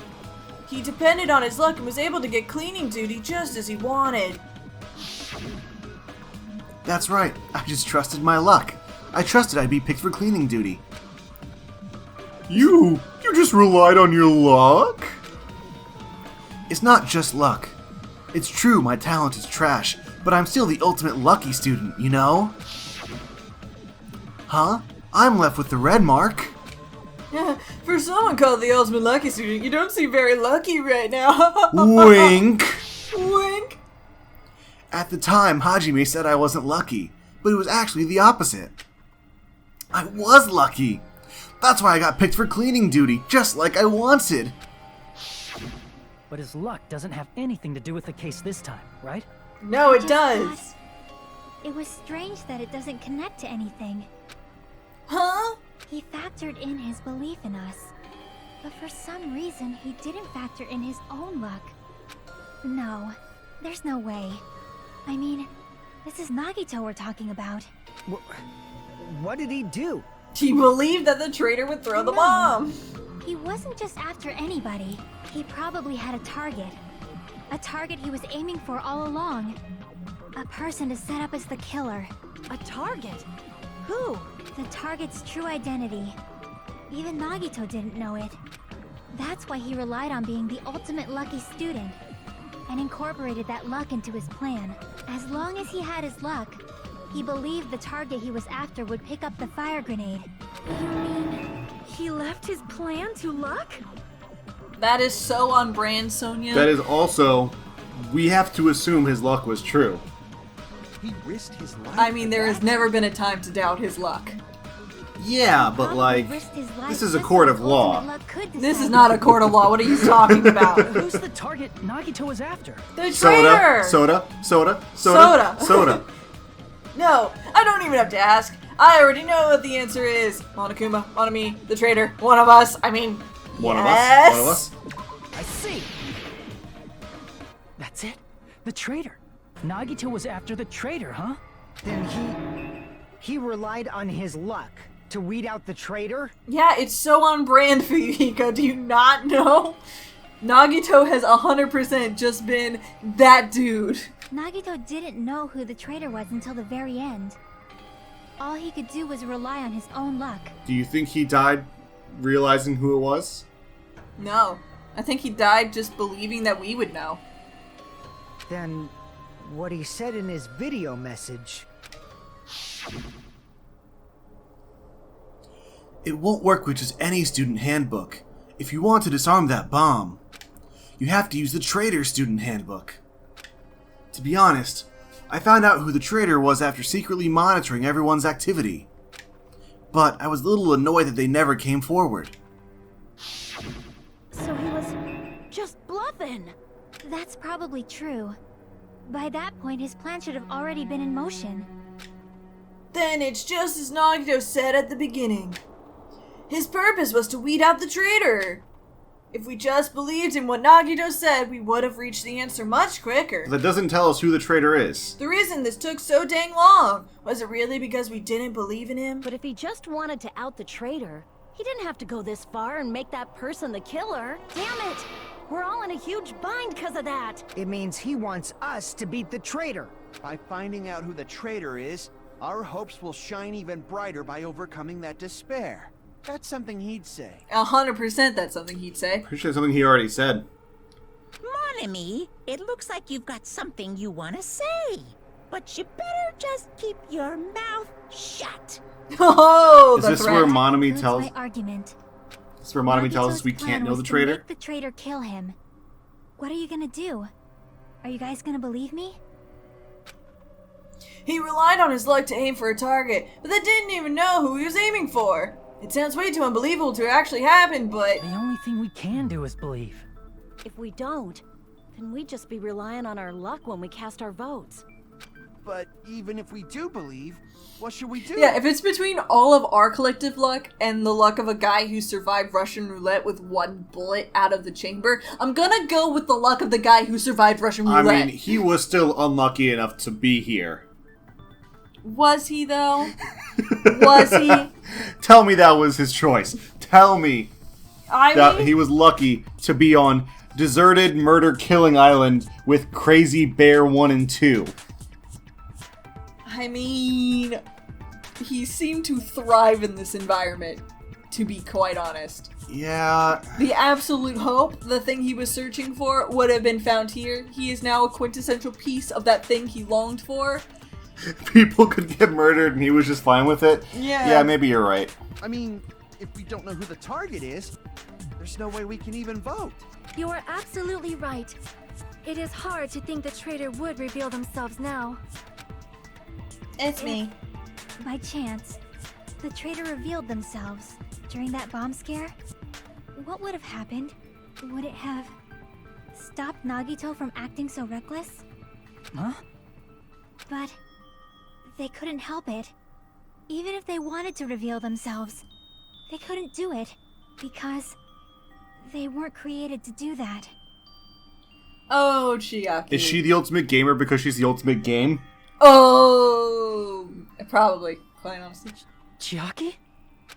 He depended on his luck and was able to get cleaning duty just as he wanted. That's right, I just trusted my luck. I trusted I'd be picked for cleaning duty. You just relied on your luck? It's not just luck. It's true my talent is trash, but I'm still the ultimate lucky student, you know? Huh? I'm left with the red mark. For someone called the ultimate lucky student, you don't seem very lucky right now. Wink! Wink! At the time, Hajime said I wasn't lucky, but it was actually the opposite. I was lucky. That's why I got picked for cleaning duty, just like I wanted. But his luck doesn't have anything to do with the case this time, right? No, it Just does. thought it was strange that it doesn't connect to anything. Huh? He factored in his belief in us. But for some reason, he didn't factor in his own luck. No, there's no way. I mean, this is Nagito we're talking about. What did he do? He believed that the traitor would throw the bomb. He wasn't just after anybody. He probably had a target. A target he was aiming for all along. A person to set up as the killer. A target? Who? The target's true identity. Even Nagito didn't know it. That's why he relied on being the ultimate lucky student, and incorporated that luck into his plan. As long as he had his luck, he believed the target he was after would pick up the fire grenade. You mean he left his plan to luck? That is so on brand, Sonia. That is also, we have to assume his luck was true. He risked his life. I mean, for there has that? never been a time to doubt his luck. Yeah, but Probably like, risked his life this is a just court so of his law. ultimate luck could This is decide. not a court of law. What are you talking about? Who's the target Nagito was after? The traitor! Soda. No, I don't even have to ask. I already know what the answer is. Monokuma, Monami, the traitor, one of us. I mean, One yes. of us. I see. That's it? The traitor. Nagito was after the traitor, huh? Then he relied on his luck to weed out the traitor? Yeah, it's so on brand for you, Hiko. Do you not know? Nagito has 100% just been that dude. Nagito didn't know who the traitor was until the very end. All he could do was rely on his own luck. Do you think he died realizing who it was? No. I think he died just believing that we would know. Then what he said in his video message. It won't work with just any student handbook. If you want to disarm that bomb, you have to use the traitor student handbook. To be honest, I found out who the traitor was after secretly monitoring everyone's activity. But I was a little annoyed that they never came forward. So he was just bluffing. That's probably true. By that point, his plan should have already been in motion. Then it's just as Nagito said at the beginning. His purpose was to weed out the traitor. If we just believed in what Nagito said, we would have reached the answer much quicker. That doesn't tell us who the traitor is. The reason this took so dang long, was it really because we didn't believe in him? But if he just wanted to out the traitor, he didn't have to go this far and make that person the killer. Damn it! We're all in a huge bind because of that. It means he wants us to beat the traitor. By finding out who the traitor is, our hopes will shine even brighter by overcoming that despair. That's something he'd say. 100% that's something he'd say. Pretty sure it's something he already said. Monami, it looks like you've got something you want to say. But you better just keep your mouth shut. Oh, Is the this threat. where Monami That's tells? my argument. This is where Monami tells us Nagito's we plan can't know was the to traitor. make the traitor kill him. What are you gonna do? Are you guys gonna believe me? He relied on his luck to aim for a target, but they didn't even know who he was aiming for. It sounds way too unbelievable to actually happen, but... The only thing we can do is believe. If we don't, then we'd just be relying on our luck when we cast our votes. But even if we do believe, what should we do? Yeah, if it's between all of our collective luck and the luck of a guy who survived Russian roulette with one bullet out of the chamber, I'm gonna go with the luck of the guy who survived Russian roulette. I mean, he was still unlucky enough to be here. Was he, though? Was he? Tell me that was his choice. Tell me that he was lucky to be on deserted murder-killing island with Crazy Bear 1 and 2. I mean, he seemed to thrive in this environment, to be quite honest. Yeah. The absolute hope, the thing he was searching for, would have been found here. He is now a quintessential piece of that thing he longed for. People could get murdered and he was just fine with it. Yeah. Maybe you're right. I mean, if we don't know who the target is, there's no way we can even vote. You are absolutely right. It is hard to think the traitor would reveal themselves now. It's me. By chance, the traitor revealed themselves during that bomb scare. What would have happened? Would it have stopped Nagito from acting so reckless? Huh? But they couldn't help it. Even if they wanted to reveal themselves, they couldn't do it because they weren't created to do that. Oh, Chiaki. Is she the ultimate gamer because she's the ultimate game? Oh, probably, quite honestly. Chiaki?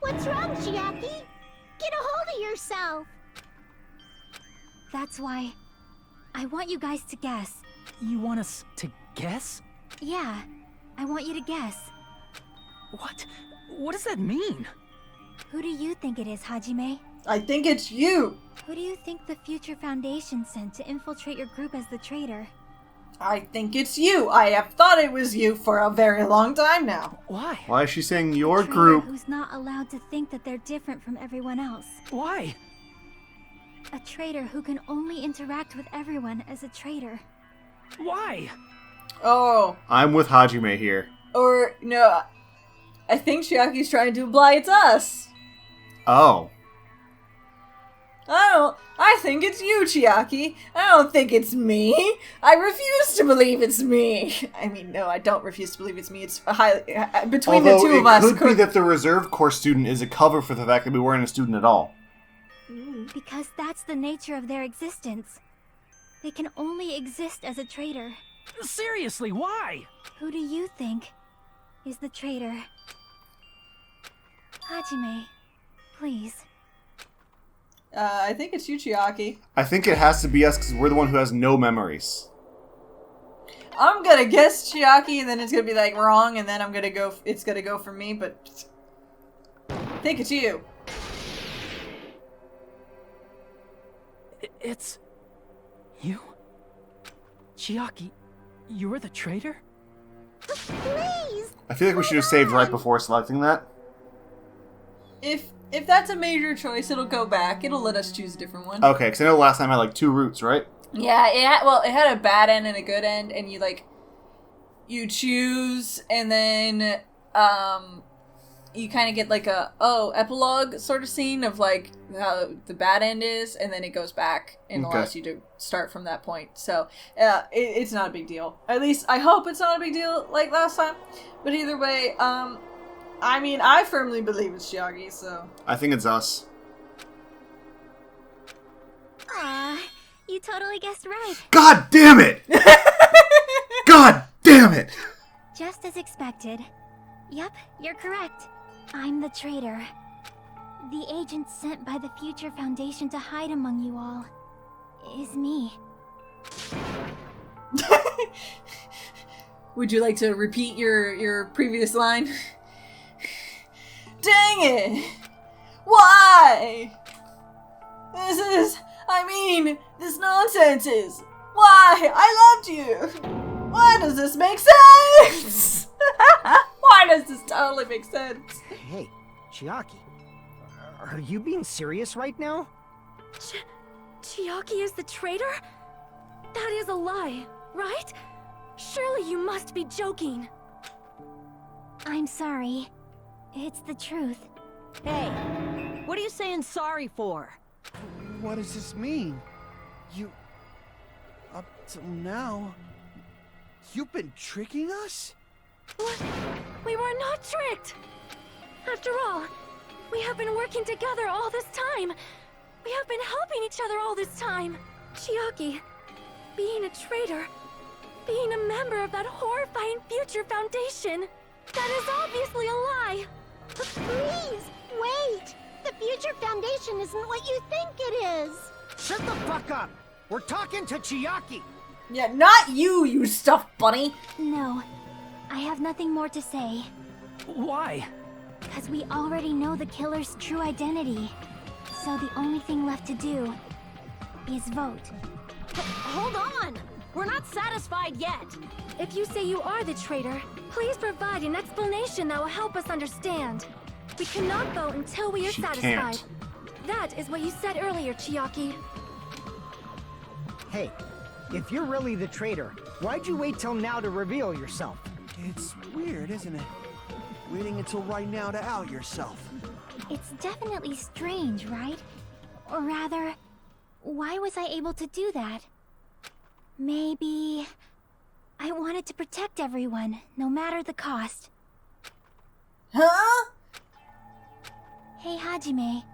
What's wrong, Chiaki? Get a hold of yourself! That's why I want you guys to guess. You want us to guess? Yeah, I want you to guess. What? What does that mean? Who do you think it is, Hajime? I think it's you. Who do you think the Future Foundation sent to infiltrate your group as the traitor? I think it's you. I have thought it was you for a very long time now. Why? Why is she saying your A traitor group? who's not allowed to think that they're different from everyone else. Why? A traitor who can only interact with everyone as a traitor. Why? Oh, I'm with Hajime here. or no, I think Chiaki's trying to imply it's us. Oh. I think it's you, Chiaki. I don't think it's me. I refuse to believe it's me. I mean, no, I don't refuse to believe it's me. It's between the two of us. It could be that the reserve corps student is a cover for the fact that we weren't a student at all. Because that's the nature of their existence. They can only exist as a traitor. Seriously, why? Who do you think is the traitor? Hajime, please. I think it's you, Chiaki. I think it has to be us because we're the one who has no memories. I'm gonna guess Chiaki, and then it's gonna be like wrong, and then it's gonna go for me, but I think it's you. It's you? Chiaki, you were the traitor? Please! I feel like we should have saved right before selecting that. If that's a major choice, it'll go back. It'll let us choose a different one. Okay, because I know last time I had like 2 routes, right? Yeah, it had a bad end and a good end, and you choose, and then you kind of get like a epilogue sort of scene of like how the bad end is, and then it goes back and allows you to start from that point. So it's not a big deal. At least I hope it's not a big deal like last time. But either way, I mean, I firmly believe it's Chiaki, so... I think it's us. Aw, you totally guessed right. God damn it! God damn it! Just as expected. Yep, you're correct. I'm the traitor. The agent sent by the Future Foundation to hide among you all is me. Would you like to repeat your previous line? Dang it! Why? This nonsense is... Why? I loved you! Why does this make sense? Why does this totally make sense? Hey, Chiaki, are you being serious right now? Chiaki is the traitor? That is a lie, right? Surely you must be joking. I'm sorry. It's the truth. Hey, what are you saying sorry for? What does this mean? Up till now, you've been tricking us? What? We were not tricked! After all, we have been working together all this time. We have been helping each other all this time. Chiaki, being a traitor, being a member of that horrifying Future Foundation, that is obviously a lie. Please, wait! The Future Foundation isn't what you think it is! Shut the fuck up! We're talking to Chiaki! Yeah, not you, you stuffed bunny! No, I have nothing more to say. Why? Because we already know the killer's true identity. So the only thing left to do is vote. Hold on! We're not satisfied yet! If you say you are the traitor, please provide an explanation that will help us understand. We cannot vote until we are satisfied. Can't. That is what you said earlier, Chiaki. Hey, if you're really the traitor, why'd you wait till now to reveal yourself? It's weird, isn't it? Waiting until right now to out yourself. It's definitely strange, right? Or rather, why was I able to do that? Maybe... I wanted to protect everyone, no matter the cost. Huh? Hey, Hajime.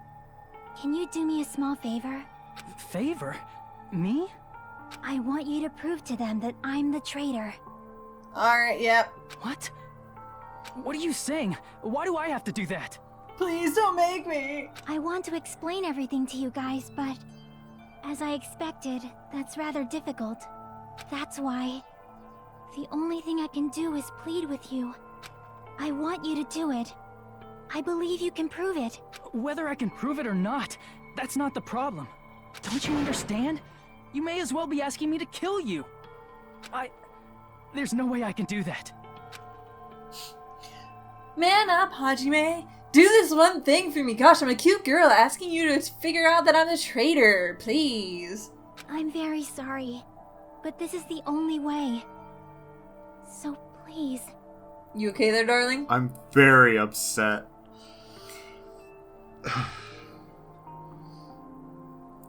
Can you do me a small favor? Favor? Me? I want you to prove to them that I'm the traitor. Alright, yep. What? What are you saying? Why do I have to do that? Please don't make me. I want to explain everything to you guys, but... as I expected, that's rather difficult. That's why... the only thing I can do is plead with you. I want you to do it. I believe you can prove it. Whether I can prove it or not, that's not the problem. Don't you understand? You may as well be asking me to kill you. There's no way I can do that. Man up, Hajime. Do this one thing for me. Gosh, I'm a cute girl asking you to figure out that I'm the traitor. Please. I'm very sorry, but this is the only way. So please. You okay there, darling? I'm very upset.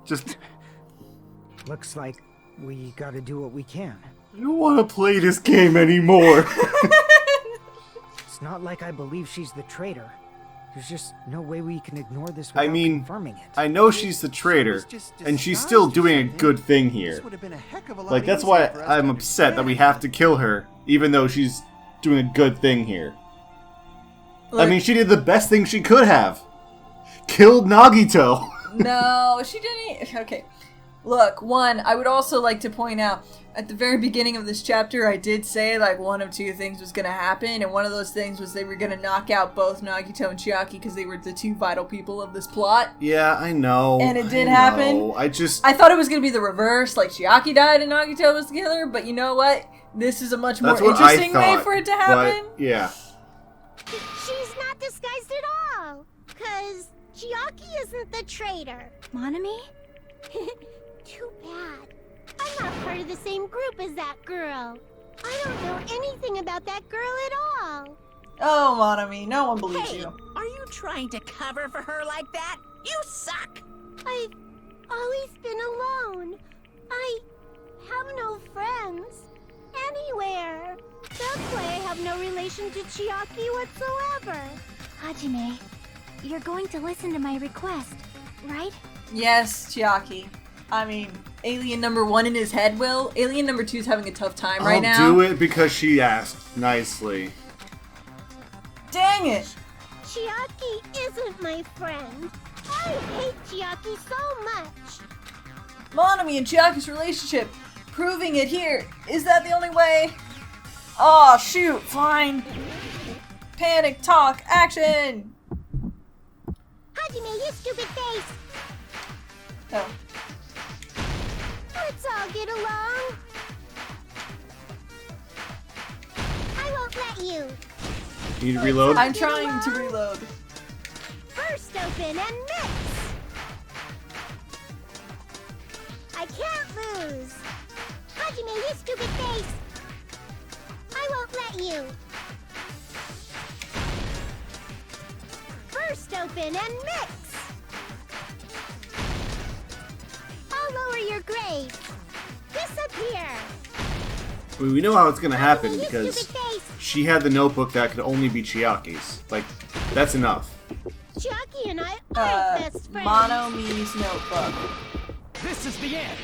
Just... Looks like we gotta do what we can. I don't want to play this game anymore. It's not like I believe she's the traitor. There's just no way we can ignore this I without mean, confirming it. I know she's the traitor, and she's still doing a good thing here. Like, that's why I'm upset that we have to kill her, even though she's doing a good thing here. Look, I mean, she did the best thing she could have. Killed Nagito. No, she didn't. Okay. Look, one, I would also like to point out, at the very beginning of this chapter, I did say, like, one of two things was going to happen, and one of those things was they were going to knock out both Nagito and Chiaki because they were the two vital people of this plot. Yeah, I know. And it did happen. I thought it was going to be the reverse, like Chiaki died and Nagito was the killer, but you know what? This is a much more interesting way for it to happen. But, yeah. She's not disguised at all. 'Cause Chiaki isn't the traitor. Monami? Too bad. I'm not part of the same group as that girl. I don't know anything about that girl at all. Oh, Monami, no one believes Hey, you. are you trying to cover for her like that? You suck! I've always been alone. I have no friends anywhere. That's why I have no relation to Chiaki whatsoever. Hajime, you're going to listen to my request, right? Yes, Chiaki. I mean, alien number 1 in his head will. Alien number 2's having a tough time right now. I'll do it because she asked nicely. Dang it! Chiaki isn't my friend. I hate Chiaki so much. Monami and Chiaki's relationship. Proving it here. Is that the only way? Oh, shoot. Fine. Panic, talk, action! Hajime, you stupid face. Oh. Let's all get along. I won't let you. You need to reload? I'm trying to reload. First open and mix. I can't lose. Hajime, you stupid face. I won't let you. First open and mix. I'll lower your grade. Disappear. I mean, we know how it's gonna happen Hajime, you because stupid face. she had the notebook that could only be Chiaki's. Like, that's enough. Chiaki and I aren't best friends. Monomi's notebook. This is the end.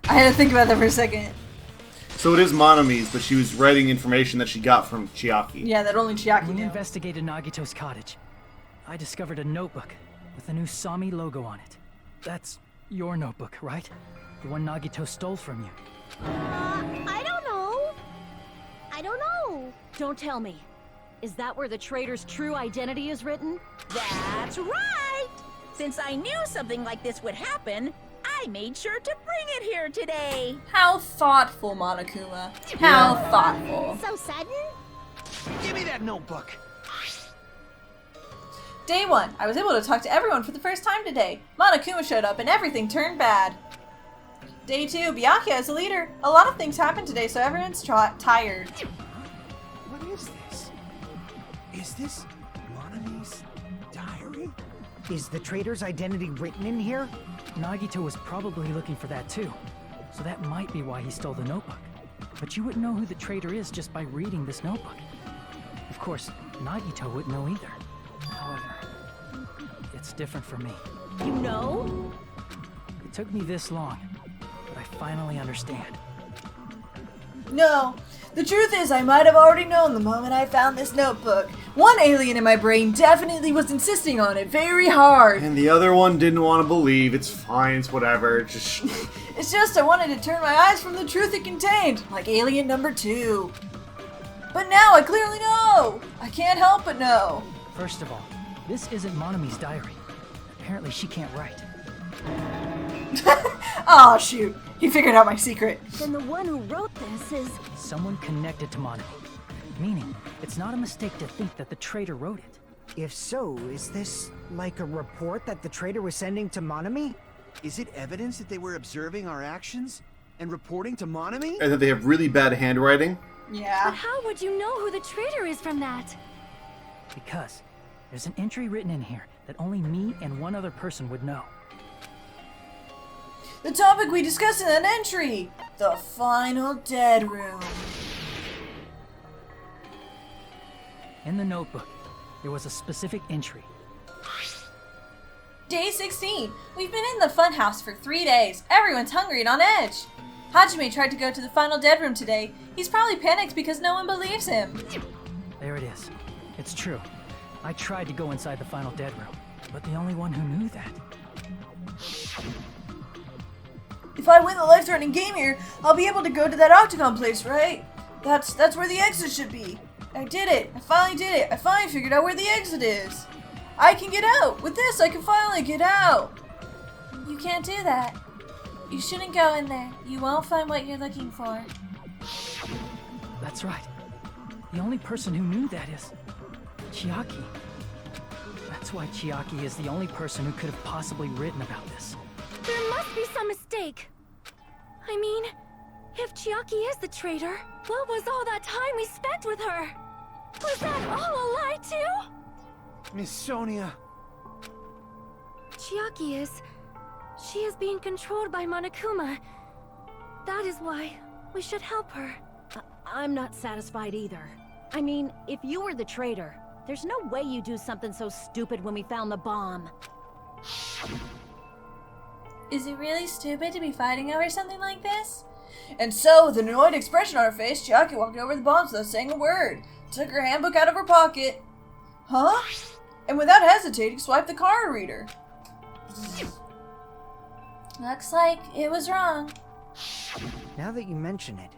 I had to think about that for a second. So it is Monomi's, but she was writing information that she got from Chiaki. Yeah, that only Chiaki We knew. investigated Nagito's cottage. I discovered a notebook with the new Sami logo on it. That's your notebook, right? The one Nagito stole from you. I don't know. I don't know. Don't tell me. Is that where the traitor's true identity is written? That's right! Since I knew something like this would happen, I made sure to bring it here today. How thoughtful, Monokuma. How thoughtful. So sudden? Give me that notebook. Day 1, I was able to talk to everyone for the first time today. Monokuma showed up and everything turned bad. Day 2, Byakuya is the leader. A lot of things happened today, so everyone's tired. What is this? Is this Monami's diary? Is the traitor's identity written in here? Nagito was probably looking for that too, so that might be why he stole the notebook. But you wouldn't know who the traitor is just by reading this notebook. Of course, Nagito wouldn't know either. However, it's different for me. You know? It took me this long, but I finally understand. No, the truth is I might have already known the moment I found this notebook. One alien in my brain definitely was insisting on it very hard. And the other one didn't want to believe. It's fine, it's whatever. Just It's just I wanted to turn my eyes from the truth it contained, like alien number 2. But now I clearly know! I can't help but know. First of all, this isn't Monami's diary. Apparently she can't write. Aw, shoot. He figured out my secret. Then the one who wrote this is... Someone connected to Monami. Meaning, it's not a mistake to think that the traitor wrote it. If so, is this like a report that the traitor was sending to Monami? Is it evidence that they were observing our actions and reporting to Monami? and that they have really bad handwriting. But Yeah. how would you know who the traitor is from that? Because there's an entry written in here that only me and one other person would know. The topic we discussed in that entry! The final dead room. In the notebook, there was a specific entry. Day 16. We've been in the funhouse for 3 days. Everyone's hungry and on edge. Hajime tried to go to the final dead room today. He's probably panicked because no one believes him. There it is. It's true. I tried to go inside the final dead room, but the only one who knew that. If I win the life-threatening game here, I'll be able to go to that octagon place, right? That's where the exit should be. I did it. I finally did it. I finally figured out where the exit is. I can get out. With this, I can finally get out. You can't do that. You shouldn't go in there. You won't find what you're looking for. That's right. The only person who knew that is Chiaki. That's why Chiaki is the only person who could have possibly written about this. There must be some mistake. I mean, if Chiaki is the traitor, what was all that time we spent with her? Was that all a lie too? Miss Sonia. Chiaki is... She is being controlled by Monokuma. That is why we should help her. I'm not satisfied either. I mean, if you were the traitor, there's no way you do something so stupid when we found the bomb. Is it really stupid to be fighting over something like this? And so, with an annoyed expression on her face, Chiaki walked over the bombs without saying a word, took her handbook out of her pocket. Huh? And without hesitating, swiped the card reader. Looks like it was wrong. Now that you mention it,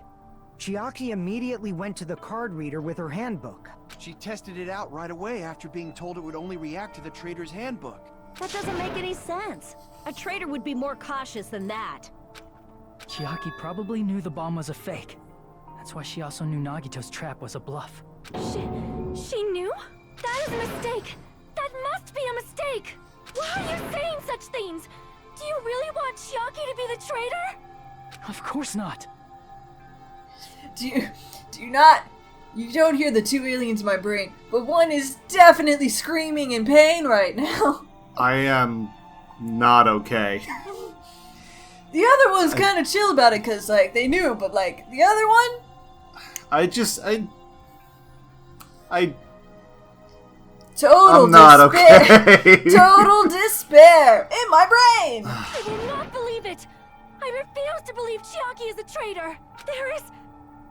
Chiaki immediately went to the card reader with her handbook. She tested it out right away after being told it would only react to the traitor's handbook. That doesn't make any sense. A traitor would be more cautious than that. Chiaki probably knew the bomb was a fake. That's why she also knew Nagito's trap was a bluff. She knew? That is a mistake. That must be a mistake. Why are you saying such things? Do you really want Chiaki to be the traitor? Of course not. Do you not? You don't hear the two aliens in my brain, but one is definitely screaming in pain right now. I am not okay. The other one's kind of chill about it because, like, they knew, but, like, the other one? Total I'm not despair. okay. Total despair in my brain. I will not believe it. I refuse to believe Chiaki is a traitor. There is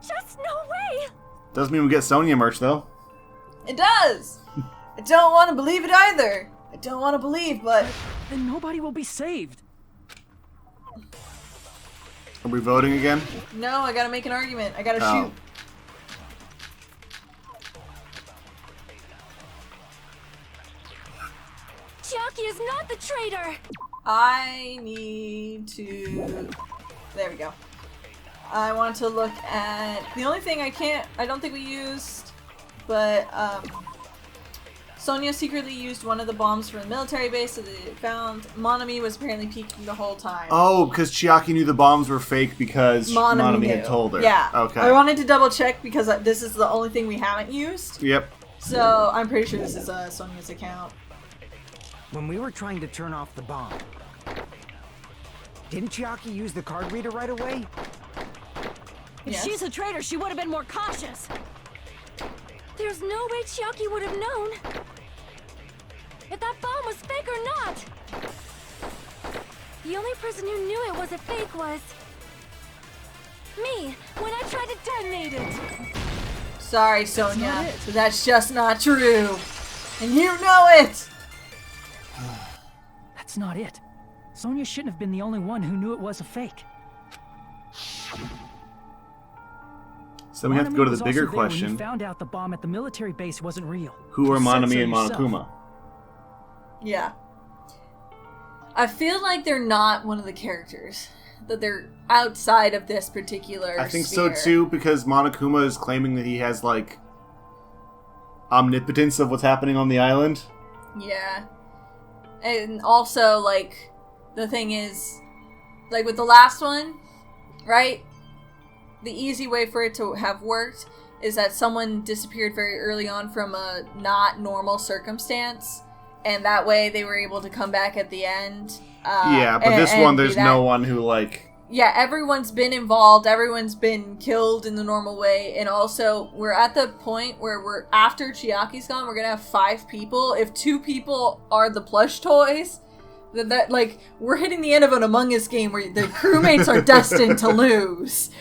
just no way. Doesn't mean we get Sonya merch, though. It does. I don't want to believe it either. I don't want to believe, but... Then nobody will be saved. Are we voting again? No, I gotta make an argument. I gotta Oh. shoot. Chiaki is not the traitor. I need to... There we go. I want to look at... The only thing I don't think we used, but, Sonya secretly used one of the bombs from the military base that they found. Monami was apparently peeking the whole time. Oh, because Chiaki knew the bombs were fake because Monami had told her. Yeah. Okay. I wanted to double check because this is the only thing we haven't used. Yep. So, I'm pretty sure this is Sonya's account. When we were trying to turn off the bomb, didn't Chiaki use the card reader right away? If Yes. she's a traitor, she would have been more cautious. There's no way Chiaki would have known if that bomb was fake or not. The only person who knew it was a fake was me when I tried to detonate it. Sorry, Sonya. not it. But that's just not true. And you know it! That's not it. Sonya shouldn't have been the only one who knew it was a fake. So we have to go to was the also bigger there when question. he found out the bomb at the military base wasn't real. Who are You said Monami so and yourself. Monokuma? Yeah. I feel like they're not one of the characters. That they're outside of this particular I think sphere. so too, because Monokuma is claiming that he has, like, omnipotence of what's happening on the island. Yeah. And also, like, the thing is, like with the last one, right? The easy way for it to have worked is that someone disappeared very early on from a not normal circumstance, and that way they were able to come back at the end. Yeah, but this one, there's no one who, like... Yeah, everyone's been involved, everyone's been killed in the normal way, and also, we're at the point where we're, after Chiaki's gone, we're gonna have 5 people. If 2 people are the plush toys, that like, we're hitting the end of an Among Us game where the crewmates are destined to lose.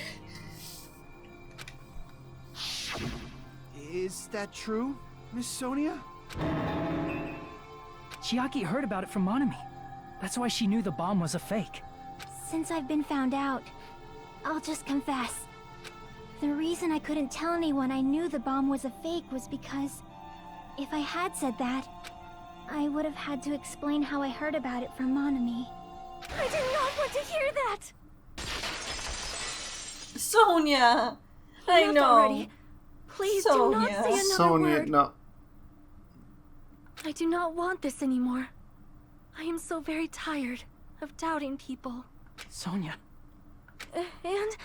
Is that true, Miss Sonia? Chiaki heard about it from Monami. That's why she knew the bomb was a fake. Since I've been found out, I'll just confess. The reason I couldn't tell anyone I knew the bomb was a fake was because if I had said that, I would have had to explain how I heard about it from Monami. I did not want to hear that! Sonia! I Enough know. already. Please do not Sonia. say another Sonia, word. no. I do not want this anymore. I am so very tired of doubting people. Sonia. And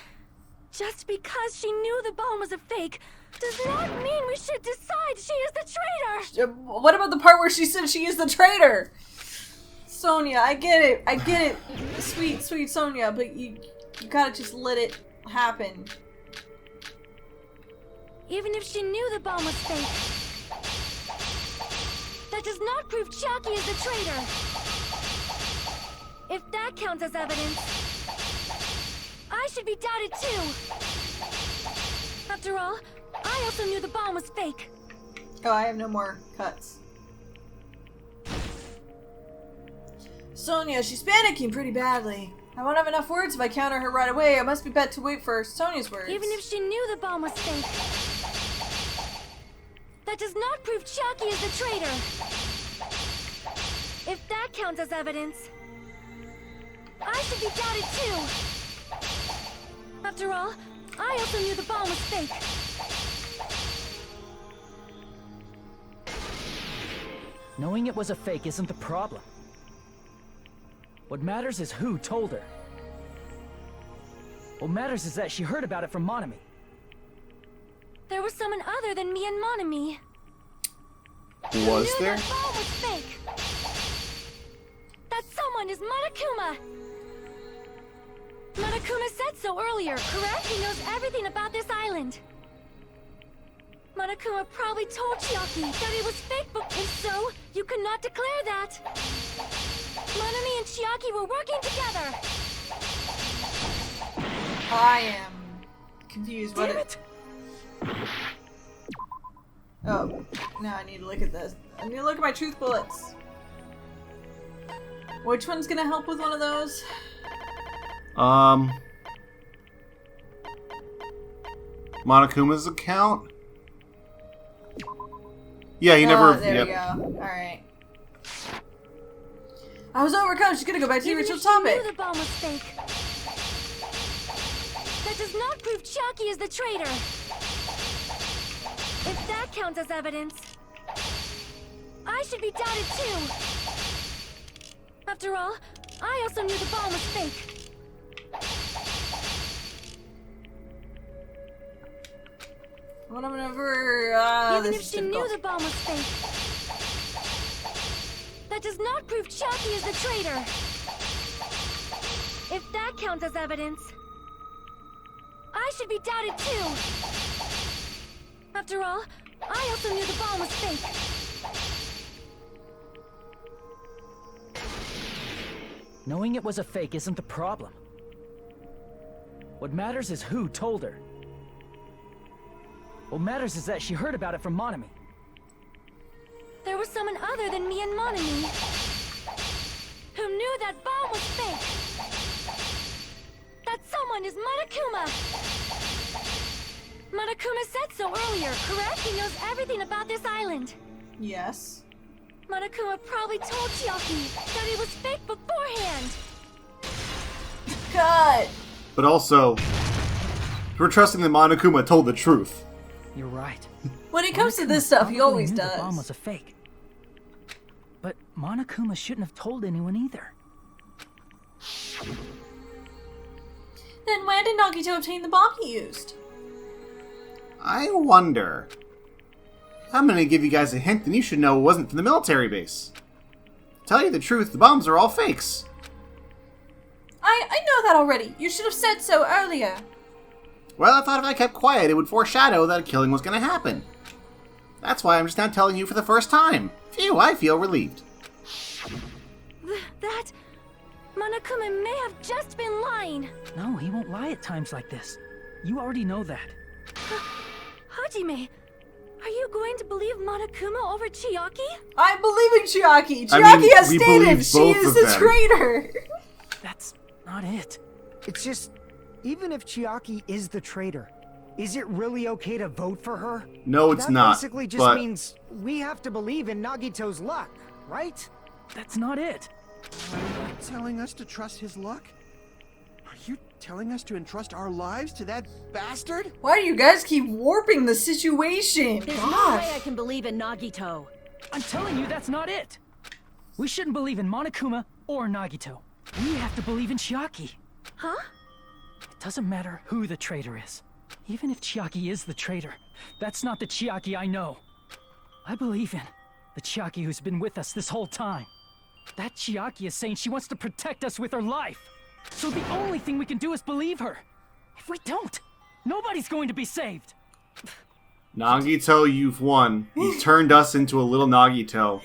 just because she knew the bomb was a fake does not mean we should decide she is the traitor! What about the part where she said she is the traitor? Sonia, I get it. Sweet, sweet Sonia, but you gotta just let it happen. Even if she knew the bomb was fake, that does not prove Chiaki is the traitor. If that counts as evidence, I should be doubted too. After all, I also knew the bomb was fake. Oh, I have no more cuts. Sonia, she's panicking pretty badly. I won't have enough words if I counter her right away. I must be better to wait for Sonia's words. Even if she knew the bomb was fake, that does not prove Chiaki is the traitor. If that counts as evidence, I should be doubted too. After all, I also knew the bomb was fake. Knowing it was a fake isn't the problem. What matters is who told her. What matters is that she heard about it from Monami. There was someone other than me and Monami. Was Who knew there? that bomb was fake. That someone is Monokuma. Monokuma said so earlier, correct? He knows everything about this island. Monokuma probably told Chiaki that it was fake, but if so, you could not declare that. Monami and Chiaki were working together. I am confused. Damn it! Oh, now I need to look at this. I need to look at my truth bullets. Which one's gonna help with one of those? Monokuma's account? Yeah, he never... There we go. Alright. I was overcome. She's gonna go back to the Even original if she knew topic. the bomb was fake, that does not prove Chiaki is the traitor. If that counts as evidence, I should be doubted too. After all, I also knew the bomb was fake. Whatever. Even This if is she difficult. knew the bomb was fake, that does not prove Chiaki is the traitor. If that counts as evidence, I should be doubted too. After all, I also knew the bomb was fake. Knowing it was a fake isn't the problem. What matters is who told her. What matters is that she heard about it from Monami. There was someone other than me and Monami who knew that bomb was fake. That someone is Monokuma. Monokuma said so earlier, correct? He knows everything about this island. Yes. Monokuma probably told Chiaki that it was fake beforehand. Cut. But also, we're trusting that Monokuma told the truth. You're right. When it comes to Monokuma this stuff, he probably always knew the bomb does. was a fake. But Monokuma shouldn't have told anyone either. Then where did Nagito obtain the bomb he used? I wonder. I'm gonna give you guys a hint, and you should know it wasn't from the military base. Tell you the truth, the bombs are all fakes. I know that already. You should have said so earlier. Well, I thought if I kept quiet, it would foreshadow that a killing was going to happen. That's why I'm just now telling you for the first time. Phew, I feel relieved. That... Monokuma may have just been lying. No, he won't lie at times like this. You already know that. Hajime, are you going to believe Monokuma over Chiaki? I believe in Chiaki. I Chiaki mean, has we stated believe she both is of the them. traitor. That's not it. It's just, even if Chiaki is the traitor, is it really okay to vote for her? No, it's that not. That basically just but means we have to believe in Nagito's luck, right? That's not it. Are you telling us to trust his luck? Are you telling us to entrust our lives to that bastard? Why do you guys keep warping the situation? There's no Gosh. way I can believe in Nagito. I'm telling you, that's not it. We shouldn't believe in Monokuma or Nagito. We have to believe in Chiaki. Huh? It doesn't matter who the traitor is. Even if Chiaki is the traitor, that's not the Chiaki I know. I believe in the Chiaki who's been with us this whole time. That Chiaki is saying she wants to protect us with her life. So the only thing we can do is believe her. If we don't, nobody's going to be saved. Nagito, you've won. You turned us into a little Nagito,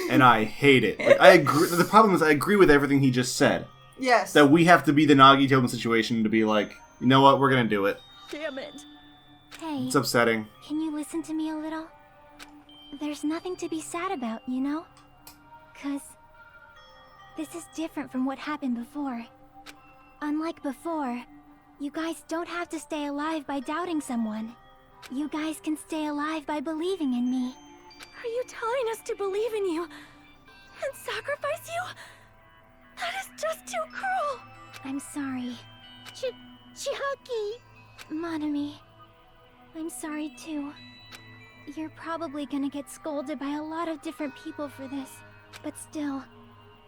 and I hate it. Like, I agree. The problem is I agree with everything he just said. Yes. That we have to be the Nagito in the situation to be like, you know what, we're gonna do it. Damn it. Hey, It's upsetting. can you listen to me a little? There's nothing to be sad about, you know? 'Cause this is different from what happened before. Unlike before, you guys don't have to stay alive by doubting someone. You guys can stay alive by believing in me. Are you telling us to believe in you and sacrifice you? That is just too cruel. I'm sorry. Chiaki. Monami, I'm sorry too. You're probably gonna get scolded by a lot of different people for this, but still,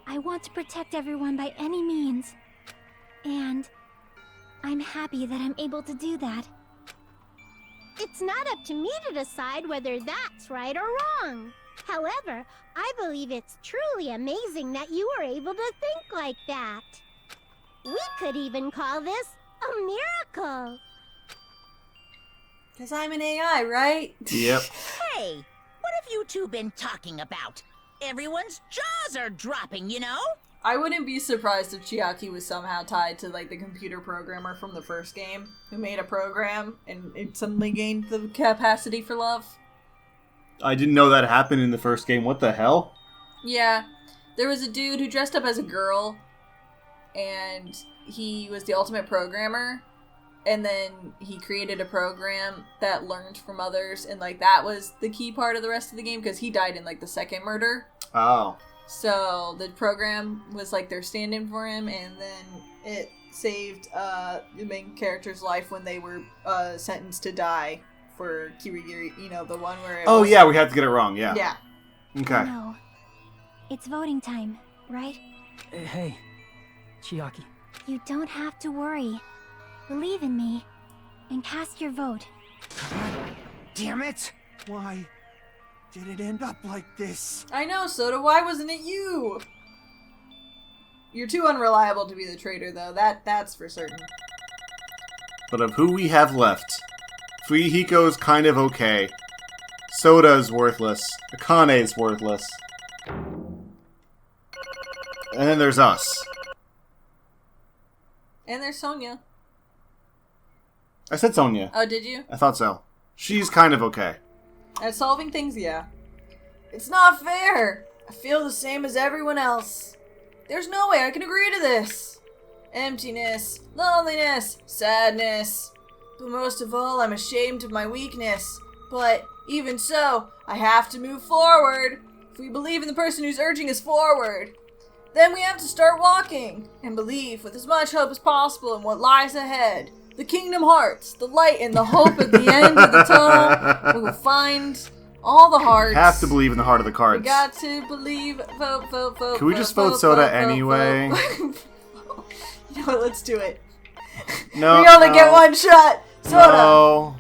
I want to protect everyone by any means. And I'm happy that I'm able to do that. It's not up to me to decide whether that's right or wrong. However, I believe it's truly amazing that you were able to think like that. We could even call this a miracle. Because I'm an AI, right? Yep. Hey, what have you two been talking about? Everyone's jaws are dropping, you know? I wouldn't be surprised if Chiaki was somehow tied to, like, the computer programmer from the first game who made a program and it suddenly gained the capacity for love. I didn't know that happened in the first game. What the hell? Yeah. There was a dude who dressed up as a girl and he was the ultimate programmer. And then he created a program that learned from others, and, like, that was the key part of the rest of the game, because he died in, like, the second murder. Oh. So, the program was, like, their stand-in for him, and then it saved the main character's life when they were sentenced to die for Kirigiri, you know, the one where it was... Yeah, we had to get it wrong, yeah. Yeah. Okay. No. It's voting time, right? Hey, Chiaki. You don't have to worry. Believe in me, and cast your vote. Damn it! Why did it end up like this? I know, Soda, why wasn't it you? You're too unreliable to be the traitor, though. That's for certain. But of who we have left, Fuyuhiko's kind of okay. Soda's worthless. Akane's worthless. And then there's us. And there's Sonia. I said Sonia. Oh, did you? I thought so. She's kind of okay. At solving things, yeah. It's not fair! I feel the same as everyone else. There's no way I can agree to this. Emptiness, loneliness, sadness. But most of all, I'm ashamed of my weakness. But even so, I have to move forward. If we believe in the person who's urging us forward, then we have to start walking and believe with as much hope as possible in what lies ahead. The Kingdom Hearts, the light and the hope at the end of the tunnel. We will find all the hearts. Have to believe in the heart of the We cards. got to believe. Vote, vote, vote. Can we just vote Soda anyway? You know what? Let's do it. No. We only get one shot. Soda. No.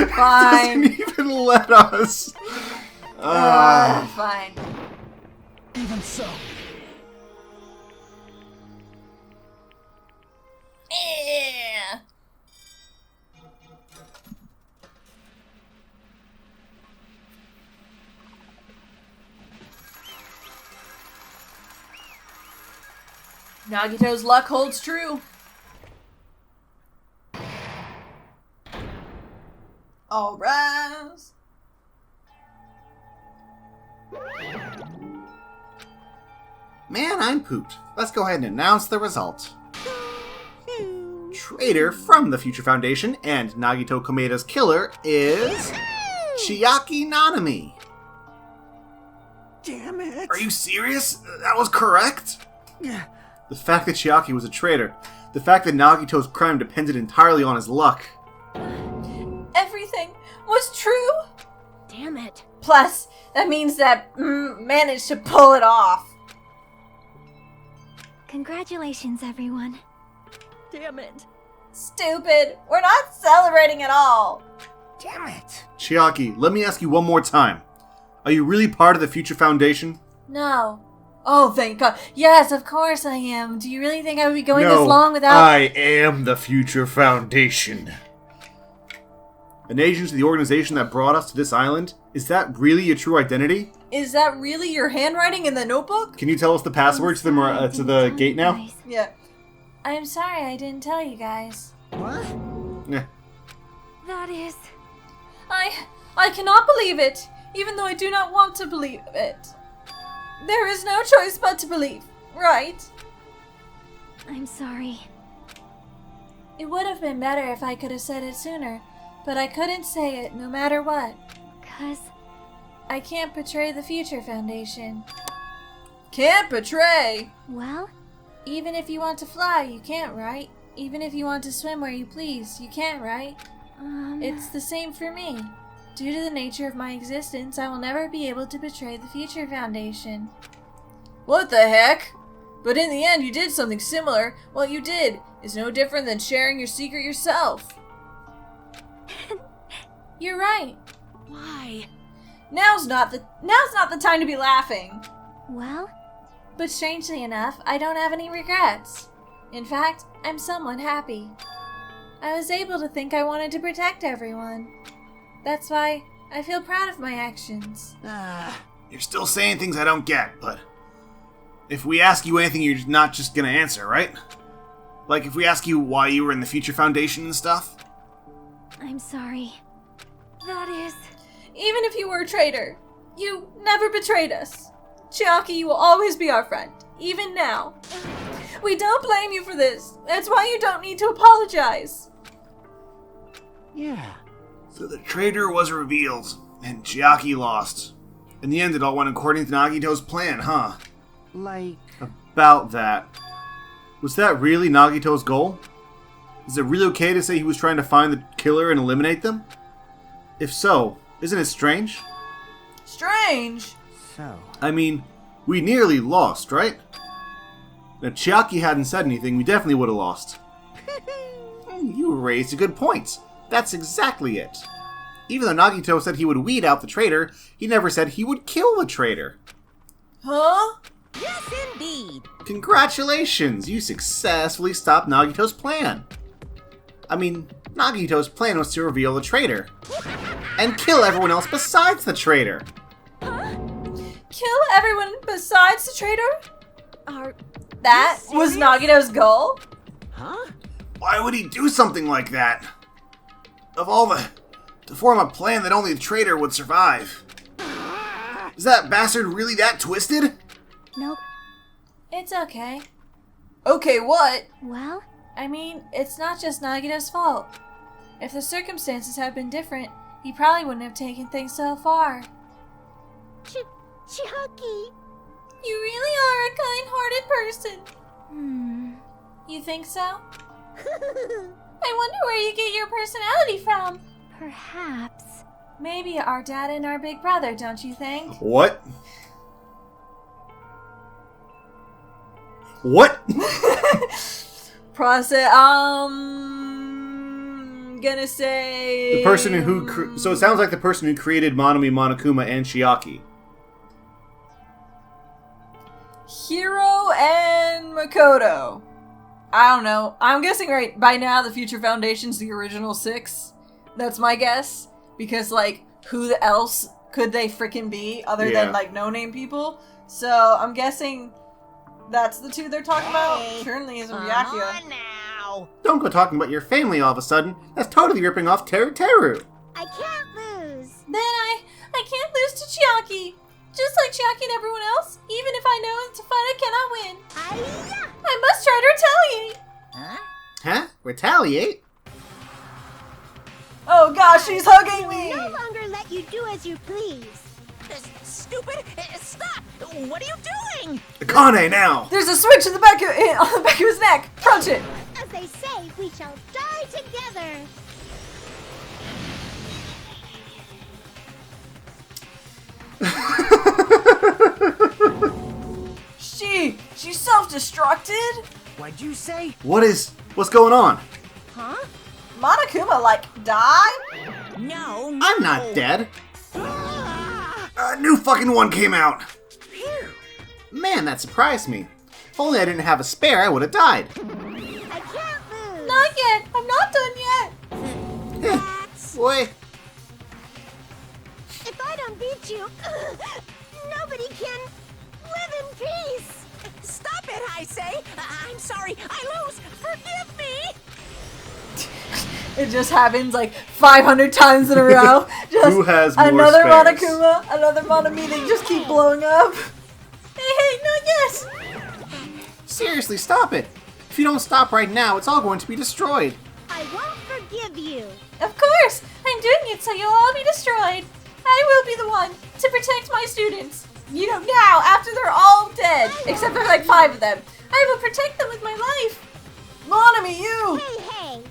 Fine. Doesn't even let us. Fine. Even so. Yeah. Nagito's luck holds true. All rise. Man, I'm pooped. Let's go ahead and announce the result. Traitor from the Future Foundation and Nagito Komeda's killer is Chiaki Nanami. Damn it. Are you serious? That was correct? The fact that Chiaki was a traitor, the fact that Nagito's crime depended entirely on his luck. Everything was true. Damn it. Plus, that means that managed to pull it off. Congratulations, everyone. Damn it. Stupid. We're not celebrating at all. Damn it. Chiaki, let me ask you one more time. Are you really part of the Future Foundation? No. Oh, thank God. Yes, of course I am. Do you really think I would be going No, this long without... I am the Future Foundation. An agent of the organization that brought us to this island? Is that really your true identity? Is that really your handwriting in the notebook? Can you tell us the password to the gate now? Yeah. I'm sorry I didn't tell you guys. What? Yeah. That is... I cannot believe it, even though I do not want to believe it. There is no choice but to believe, right? I'm sorry. It would have been better if I could have said it sooner, but I couldn't say it no matter what. 'Cause I can't betray the Future Foundation. Can't betray? well, Even if you want to fly, you can't, right? Even if you want to swim where you please, you can't, right? It's the same for me. Due to the nature of my existence, I will never be able to betray the Future Foundation. What the heck? But in the end, you did something similar. What you did is no different than sharing your secret yourself. You're right. Why? Now's not the time to be laughing. well, But strangely enough, I don't have any regrets. In fact, I'm somewhat happy. I was able to think I wanted to protect everyone. That's why I feel proud of my actions. You're still saying things I don't get, but if we ask you anything, you're not just gonna answer, right? Like if we ask you why you were in the Future Foundation and stuff? I'm sorry. That is... Even if you were a traitor, you never betrayed us. Chiaki, you will always be our friend, even now. We don't blame you for this. That's why you don't need to apologize. Yeah. So the traitor was revealed, and Chiaki lost. In the end, it all went according to Nagito's plan, huh? Like... About that. Was that really Nagito's goal? Is it really okay to say he was trying to find the killer and eliminate them? If so, isn't it strange? Strange? So... I mean, we nearly lost, right? If Chiaki hadn't said anything, we definitely would have lost. You raised a good point. That's exactly it. Even though Nagito said he would weed out the traitor, he never said he would kill the traitor. Huh? Yes, indeed. Congratulations! You successfully stopped Nagito's plan. I mean, Nagito's plan was to reveal the traitor. And kill everyone else besides the traitor. Kill everyone besides the traitor? That was Nagito's goal? Huh? Why would he do something like that? Of all to form a plan that only the traitor would survive. Is that bastard really that twisted? Nope. It's okay. Okay, what? Well, I mean, it's not just Nagito's fault. If the circumstances had been different, he probably wouldn't have taken things so far. Chiaki. You really are a kind-hearted person. You think so? I wonder where you get your personality from. perhaps. Maybe our dad and our big brother, don't you think? What? What? I'm gonna say... The person who... So it sounds like the person who created Monami, Monokuma, and Chiaki. Hiro and Makoto. I don't know. I'm guessing right by now the Future Foundation's the original 6. That's my guess. Because, like, who else could they frickin' be other than, like, no-name people? So I'm guessing that's the 2 they're talking about. Certainly isn't Byakuya. Come on now. Don't go talking about your family all of a sudden. That's totally ripping off Teru Teru. I can't lose. Then I can't lose to Chiaki. Just like Chiaki and everyone else, even if I know it's a fight I cannot win. Hi-ya! I must try to retaliate. Huh? Huh? Retaliate? Oh gosh, she's hugging me. No longer let you do as you please. Stupid! Stop! What are you doing? Akane now! There's a switch in the back of, on the back of his neck. Punch it. As they say, we shall die together. She's self-destructed? What'd you say? What's going on? Huh? Monokuma, like, die? No, I'm not dead. A new fucking one came out. Man, that surprised me. If only I didn't have a spare, I would have died. I can't lose. Not yet. I'm not done yet. Boy. If I don't beat you, nobody can live in peace. Stop it, I say! I'm sorry, I lose! Forgive me! It just happens like 500 times in a row. Just Who has more another spares? Monokuma, another Monami, they just keep blowing up. Hey, not yes! Seriously, stop it. If you don't stop right now, it's all going to be destroyed. I won't forgive you. Of course! I'm doing it so you'll all be destroyed. I will be the one to protect my students. You know, now, after they're all dead, except there's like 5 of them, I will protect them with my life. Monami, you! Hey.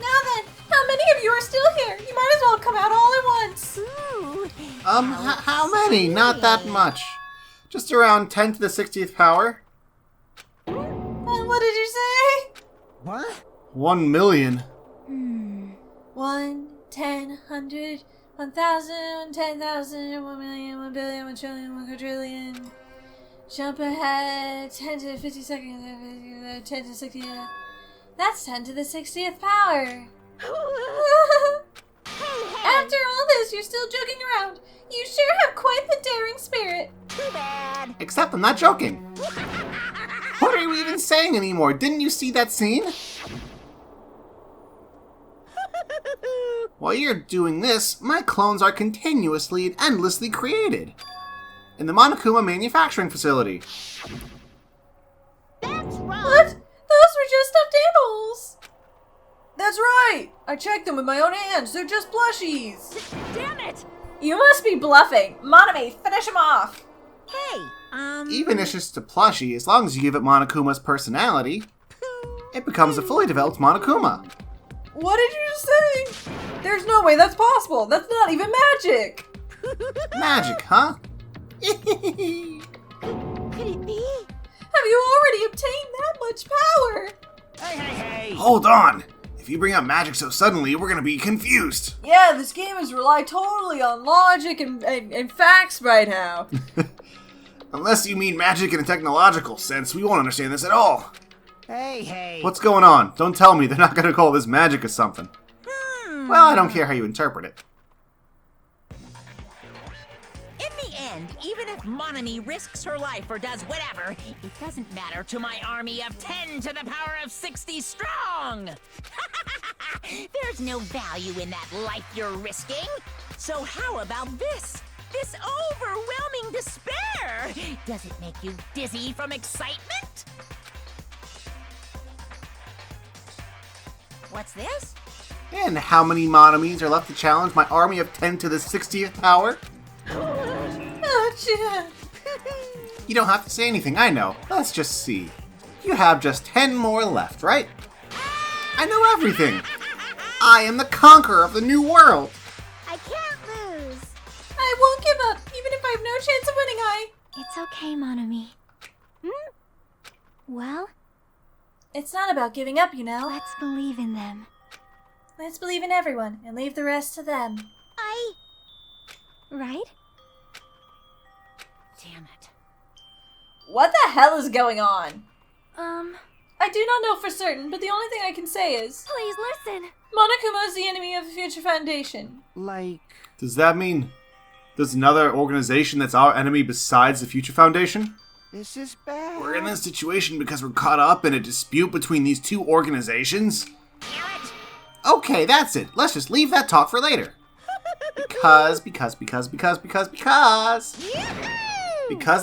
Now then, how many of you are still here? You might as well come out all at once. Ooh. How many? Not that much. Just around 10 to the 60th power. What did you say? What? 1 million. 1, 10, 100, 1,000, 10,000, 1 million, 1 billion, 1 trillion, 1 quadrillion. Jump ahead, 10 to the 50 seconds, 10 to the 60th. That's 10 to the 60th power. After all this, you're still joking around. You sure have quite the daring spirit. Too bad. Except I'm not joking. What are you even saying anymore? Didn't you see that scene? While you're doing this, my clones are continuously and endlessly created. In the Monokuma manufacturing facility. That's wrong. What? Those were just stuffed animals. That's right. I checked them with my own hands. They're just plushies. Damn it! You must be bluffing. Monami, finish him off. Hey, Even if it's just a plushie, as long as you give it Monokuma's personality, it becomes a fully developed Monokuma. What did you just say? There's no way that's possible. That's not even magic. Magic, huh? Could it be? Have you already obtained that much power? Hey. Hold on. If you bring up magic so suddenly, we're gonna be confused. Yeah, this game has relied totally on logic and facts right now. Unless you mean magic in a technological sense, we won't understand this at all. Hey. What's going on? Don't tell me they're not gonna call this magic or something. Well, I don't care how you interpret it. in the end, even if Monami risks her life or does whatever, it doesn't matter to my army of 10 to the power of 60 strong! There's no value in that life you're risking. So how about this? This overwhelming despair! Does it make you dizzy from excitement? What's this? And how many Monamis are left to challenge my army of 10 to the 60th power? You don't have to say anything, I know. Let's just see. You have just 10 more left, right? I know everything! I am the conqueror of the new world! I can't lose. I won't give up, even if I have no chance of winning, It's okay, Monami. Well, It's not about giving up, you know. let's believe in them. Let's believe in everyone and leave the rest to them. Right? Damn it. What the hell is going on? I do not know for certain, but the only thing I can say is... Please listen. Monokuma is the enemy of the Future Foundation. Like... Does that mean there's another organization that's our enemy besides the Future Foundation? This is bad. We're in this situation because we're caught up in a dispute between these two organizations? Damn it! Okay, that's it. Let's just leave that talk for later. Because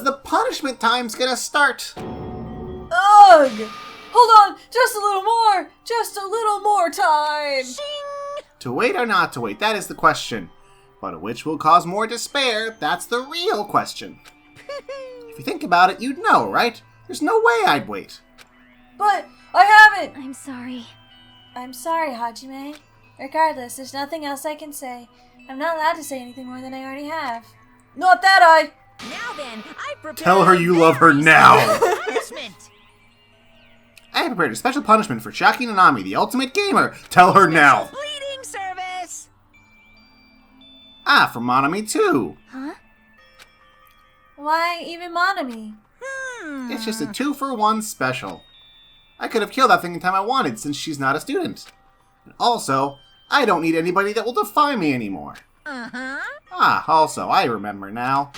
the punishment time's gonna start. Ugh! Hold on! Just a little more! Just a little more time! To wait or not to wait, that is the question. But which will cause more despair, that's the real question. If you think about it, you'd know, right? There's no way I'd wait. But I haven't! I'm sorry. I'm sorry, Hajime. Regardless, there's nothing else I can say. I'm not allowed to say anything more than I already have. Not that I... Now then, I prepared Tell her you love her now! punishment. I have prepared a special punishment for Shaki Nanami, the ultimate gamer. Tell her now! Bleeding service. Ah, for Monami too. Huh? Why even Monami? It's just a 2-for-1 special. I could have killed that thing anytime I wanted, since she's not a student. And also, I don't need anybody that will defy me anymore. Ah, also, I remember now.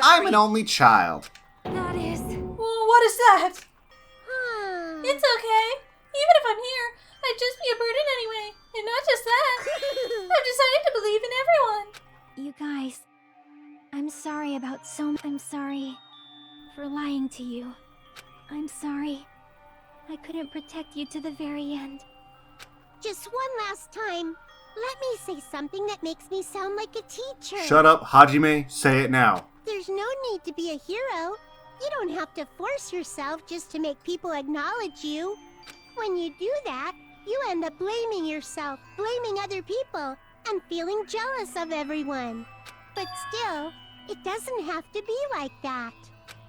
I'm an only child. That is... Well, what is that? Hmm. It's okay. Even if I'm here, I'd just be a burden anyway. And not just that. I've decided to believe in everyone. You guys... I'm sorry about I'm sorry for lying to you. I'm sorry. I couldn't protect you to the very end. Just one last time, let me say something that makes me sound like a teacher. Shut up, Hajime. Say it now. There's no need to be a hero. You don't have to force yourself just to make people acknowledge you. When you do that, you end up blaming yourself, blaming other people, and feeling jealous of everyone. But still, it doesn't have to be like that.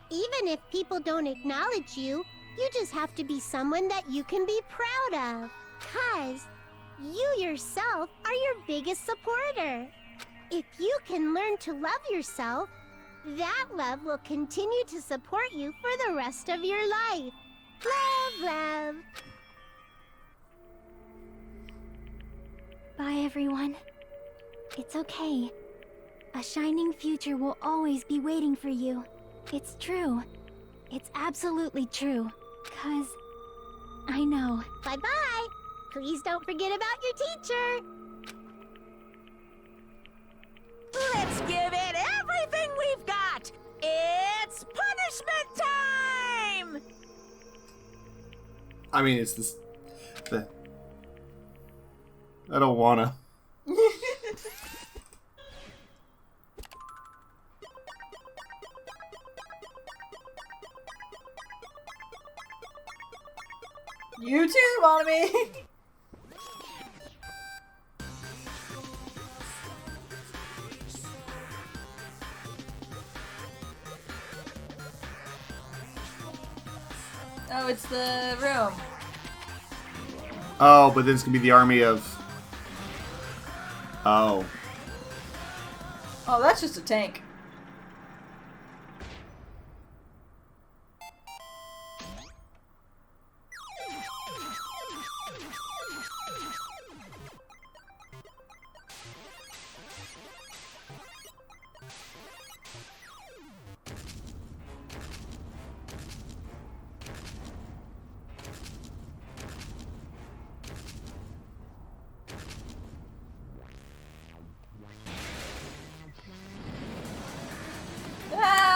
Even if people don't acknowledge you, you just have to be someone that you can be proud of. 'Cause you yourself are your biggest supporter. If you can learn to love yourself, that love will continue to support you for the rest of your life. Love, love. Bye, everyone. It's okay. A shining future will always be waiting for you. It's true. It's absolutely true. 'Cause I know. Bye-bye. Please don't forget about your teacher. Let's give it everything we've got. It's punishment time. I mean, it's this... I don't wanna. You too, Monami! Oh, it's the room. Oh, but then it's gonna be the army of... Oh. Oh, that's just a tank.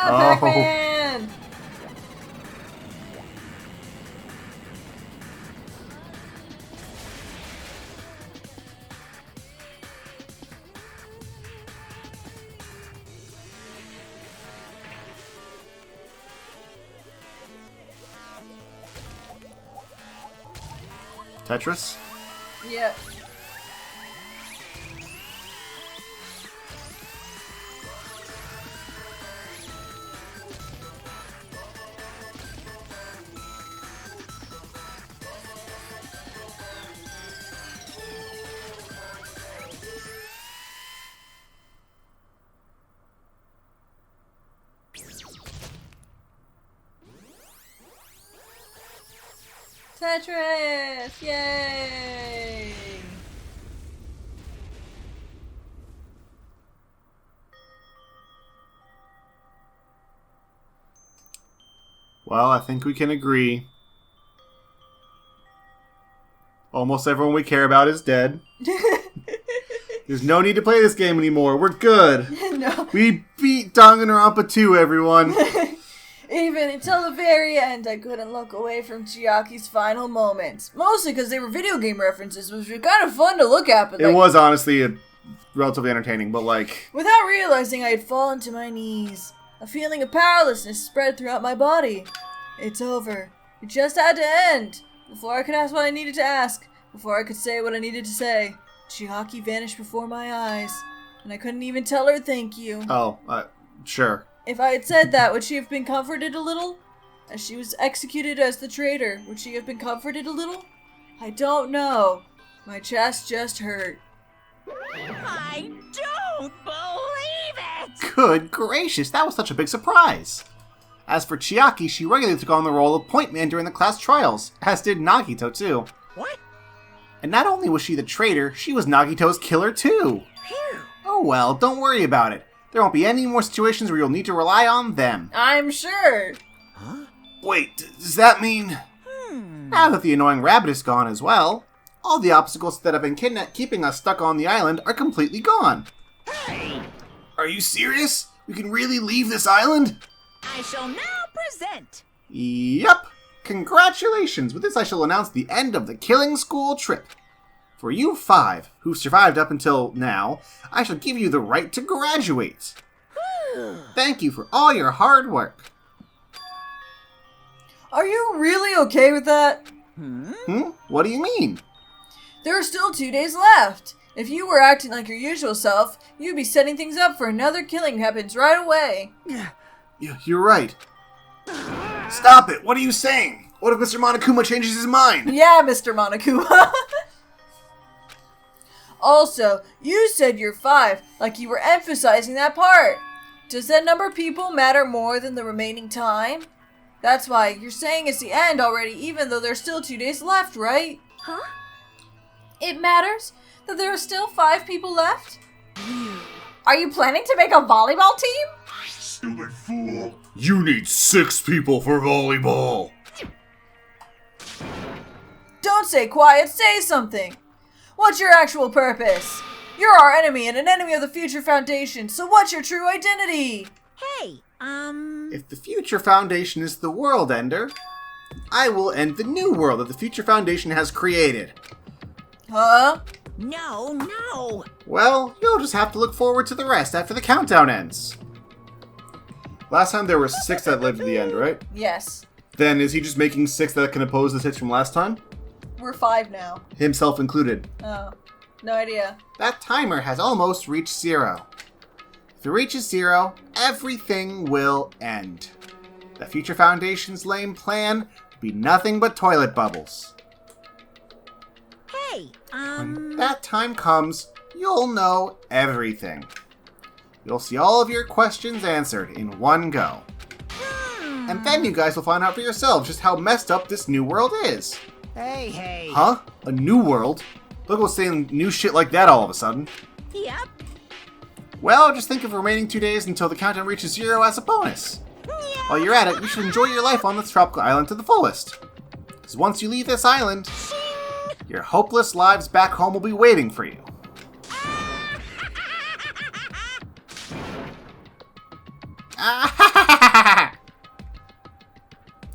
Ah, Pac-Man! Tetris? Yeah. Tetris! Yay! Well, I think we can agree. Almost everyone we care about is dead. There's no need to play this game anymore. We're good. No. We beat Danganronpa 2, everyone. Even until the very end, I couldn't look away from Chiaki's final moments. Mostly because they were video game references, which were kind of fun to look at. But It was honestly relatively entertaining, but without realizing, I had fallen to my knees. A feeling of powerlessness spread throughout my body. It's over. It just had to end. Before I could ask what I needed to ask, before I could say what I needed to say, Chiaki vanished before my eyes, and I couldn't even tell her thank you. Oh, sure. If I had said that, would she have been comforted a little? As she was executed as the traitor, would she have been comforted a little? I don't know. My chest just hurt. I don't believe it! Good gracious, that was such a big surprise. As for Chiaki, she regularly took on the role of point man during the class trials, as did Nagito too. What? And not only was she the traitor, she was Nagito's killer too. Phew. Oh well, don't worry about it. There won't be any more situations where you'll need to rely on them. I'm sure. Huh? Wait, does that mean... Now that the annoying rabbit is gone as well, all the obstacles that have been keeping us stuck on the island are completely gone. Hey! Are you serious? We can really leave this island? I shall now present. Yup. Congratulations! With this I shall announce the end of the Killing School trip. For you 5, who've survived up until now, I shall give you the right to graduate. Thank you for all your hard work. Are you really okay with that? What do you mean? There are still 2 days left. If you were acting like your usual self, you'd be setting things up for another killing happens right away. You're right. Stop it! What are you saying? What if Mr. Monokuma changes his mind? Yeah, Mr. Monokuma. Also, you said you're 5, like you were emphasizing that part. Does that number of people matter more than the remaining time? That's why you're saying it's the end already, even though there's still 2 days left, right? Huh? It matters that there are still 5 people left? Are you planning to make a volleyball team? Stupid fool. You need 6 people for volleyball. Don't stay quiet, say something. What's your actual purpose? You're our enemy and an enemy of the Future Foundation, so what's your true identity? Hey, If the Future Foundation is the world ender, I will end the new world that the Future Foundation has created. Huh? No. Well, you'll just have to look forward to the rest after the countdown ends. Last time there were 6 that lived to the end, right? Yes. Then is he just making 6 that can oppose the 6 from last time? We're 5 now. Himself included. Oh, no idea. That timer has almost reached 0. If it reaches 0, everything will end. The Future Foundation's lame plan will be nothing but toilet bubbles. Hey, When that time comes, you'll know everything. You'll see all of your questions answered in one go. And then you guys will find out for yourselves just how messed up this new world is. Hey. Huh? A new world? Look what's saying new shit like that all of a sudden. Yep. Well, just think of the remaining 2 days until the countdown reaches 0 as a bonus. While you're at it, you should enjoy your life on this tropical island to the fullest. Because once you leave this island, your hopeless lives back home will be waiting for you.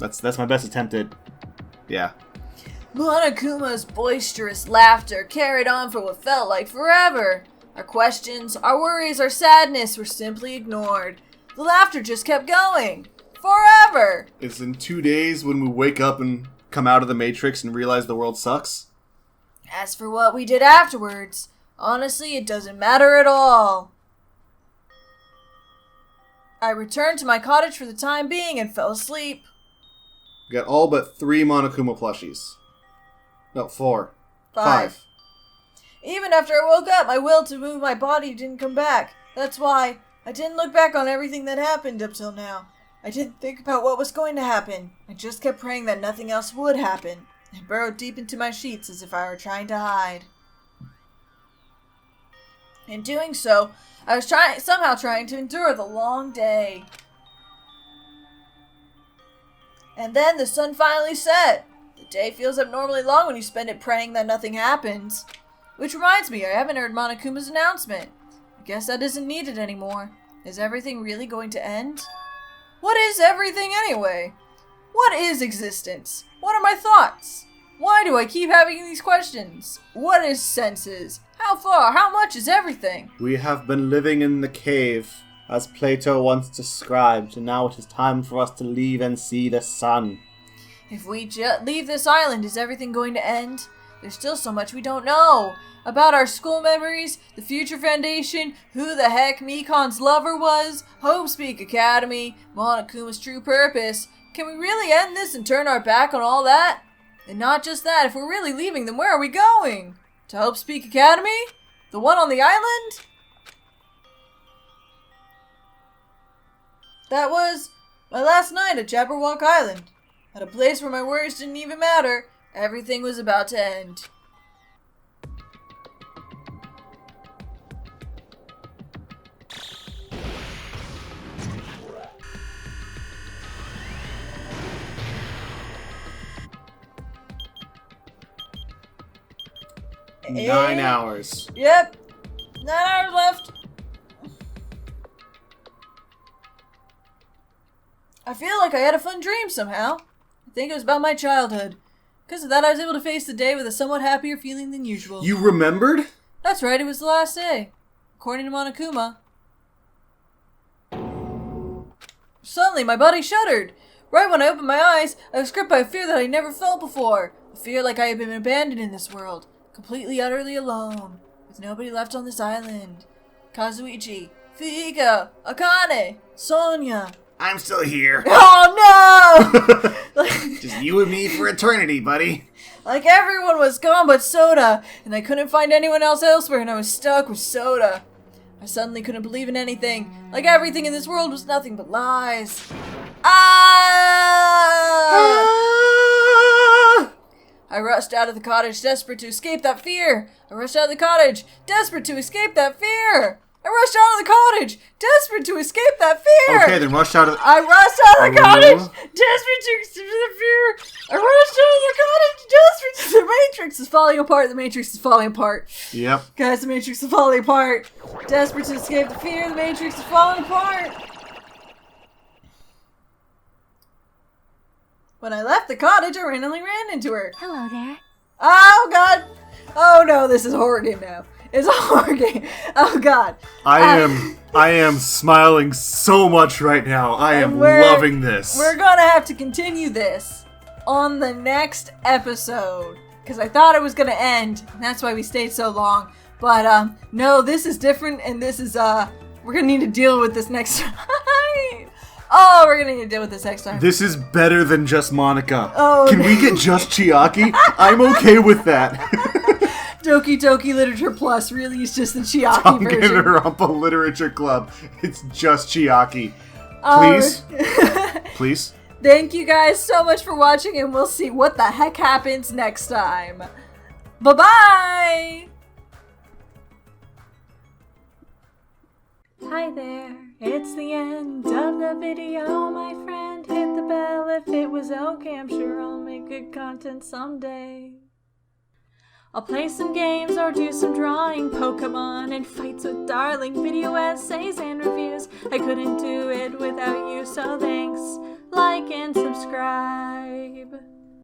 That's my best attempt at... Yeah. Monokuma's boisterous laughter carried on for what felt like forever. Our questions, our worries, our sadness were simply ignored. The laughter just kept going. Forever! It's in 2 days when we wake up and come out of the Matrix and realize the world sucks. As for what we did afterwards, honestly, it doesn't matter at all. I returned to my cottage for the time being and fell asleep. We got all but 3 Monokuma plushies. No, 4. 5. Even after I woke up, my will to move my body didn't come back. That's why I didn't look back on everything that happened up till now. I didn't think about what was going to happen. I just kept praying that nothing else would happen. I burrowed deep into my sheets as if I were trying to hide. In doing so, I was somehow trying to endure the long day. And then the sun finally set. The day feels abnormally long when you spend it praying that nothing happens. Which reminds me, I haven't heard Monokuma's announcement. I guess that isn't needed anymore. Is everything really going to end? What is everything anyway? What is existence? What are my thoughts? Why do I keep having these questions? What is senses? How far? How much is everything? We have been living in the cave, as Plato once described, and now it is time for us to leave and see the sun. If we leave this island, is everything going to end? There's still so much we don't know. About our school memories, the Future Foundation, who the heck Mikon's lover was, Hope's Peak Academy, Monokuma's true purpose. Can we really end this and turn our back on all that? And not just that, if we're really leaving, then where are we going? To Hope's Peak Academy? The one on the island? That was my last night at Jabberwock Island. At a place where my worries didn't even matter. Everything was about to end. Nine hours. Yep. 9 hours left. I feel like I had a fun dream somehow. I think it was about my childhood. Because of that, I was able to face the day with a somewhat happier feeling than usual. You remembered? That's right, it was the last day. According to Monokuma. Suddenly, my body shuddered. Right when I opened my eyes, I was gripped by a fear that I never felt before. A fear like I had been abandoned in this world. Completely, utterly alone. With nobody left on this island. Kazuichi, Fika, Akane, Sonia. I'm still here. Oh no! Just you and me for eternity, buddy. Like everyone was gone but Soda, and I couldn't find anyone else elsewhere, and I was stuck with Soda. I suddenly couldn't believe in anything. Like everything in this world was nothing but lies. I rushed out of the cottage, desperate to escape that fear. I rushed out of the cottage, desperate to escape that fear. I rushed out of the cottage, desperate to escape that fear. Okay, then rush out of the... I rushed out of the cottage, desperate to escape the fear. I rushed out of the cottage, desperate to... The Matrix is falling apart. The Matrix is falling apart. Yep. Guys, the Matrix is falling apart. Desperate to escape the fear, the Matrix is falling apart. When I left the cottage, I randomly ran into her. Hello there. Oh, God. Oh, no, this is a horror game now. It's a horror game. Oh, God. I am smiling so much right now. I am loving this. We're gonna have to continue this on the next episode. Because I thought it was gonna end, and that's why we stayed so long. But, no, this is different, and this is, we're gonna need to deal with this next time. Oh, we're gonna need to deal with this next time. This is better than just Monica. Oh, Can we get just Chiaki? I'm okay with that. Doki Doki Literature Plus really is just the Chiaki version. Danganronpa Literature Club. It's just Chiaki. Please? Please? Thank you guys so much for watching, and we'll see what the heck happens next time. Bye-bye! Hi there, it's the end of the video, my friend. Hit the bell if it was okay, I'm sure I'll make good content someday. I'll play some games or do some drawing, Pokemon and fights with darling, video essays and reviews. I couldn't do it without you, so thanks, like and subscribe.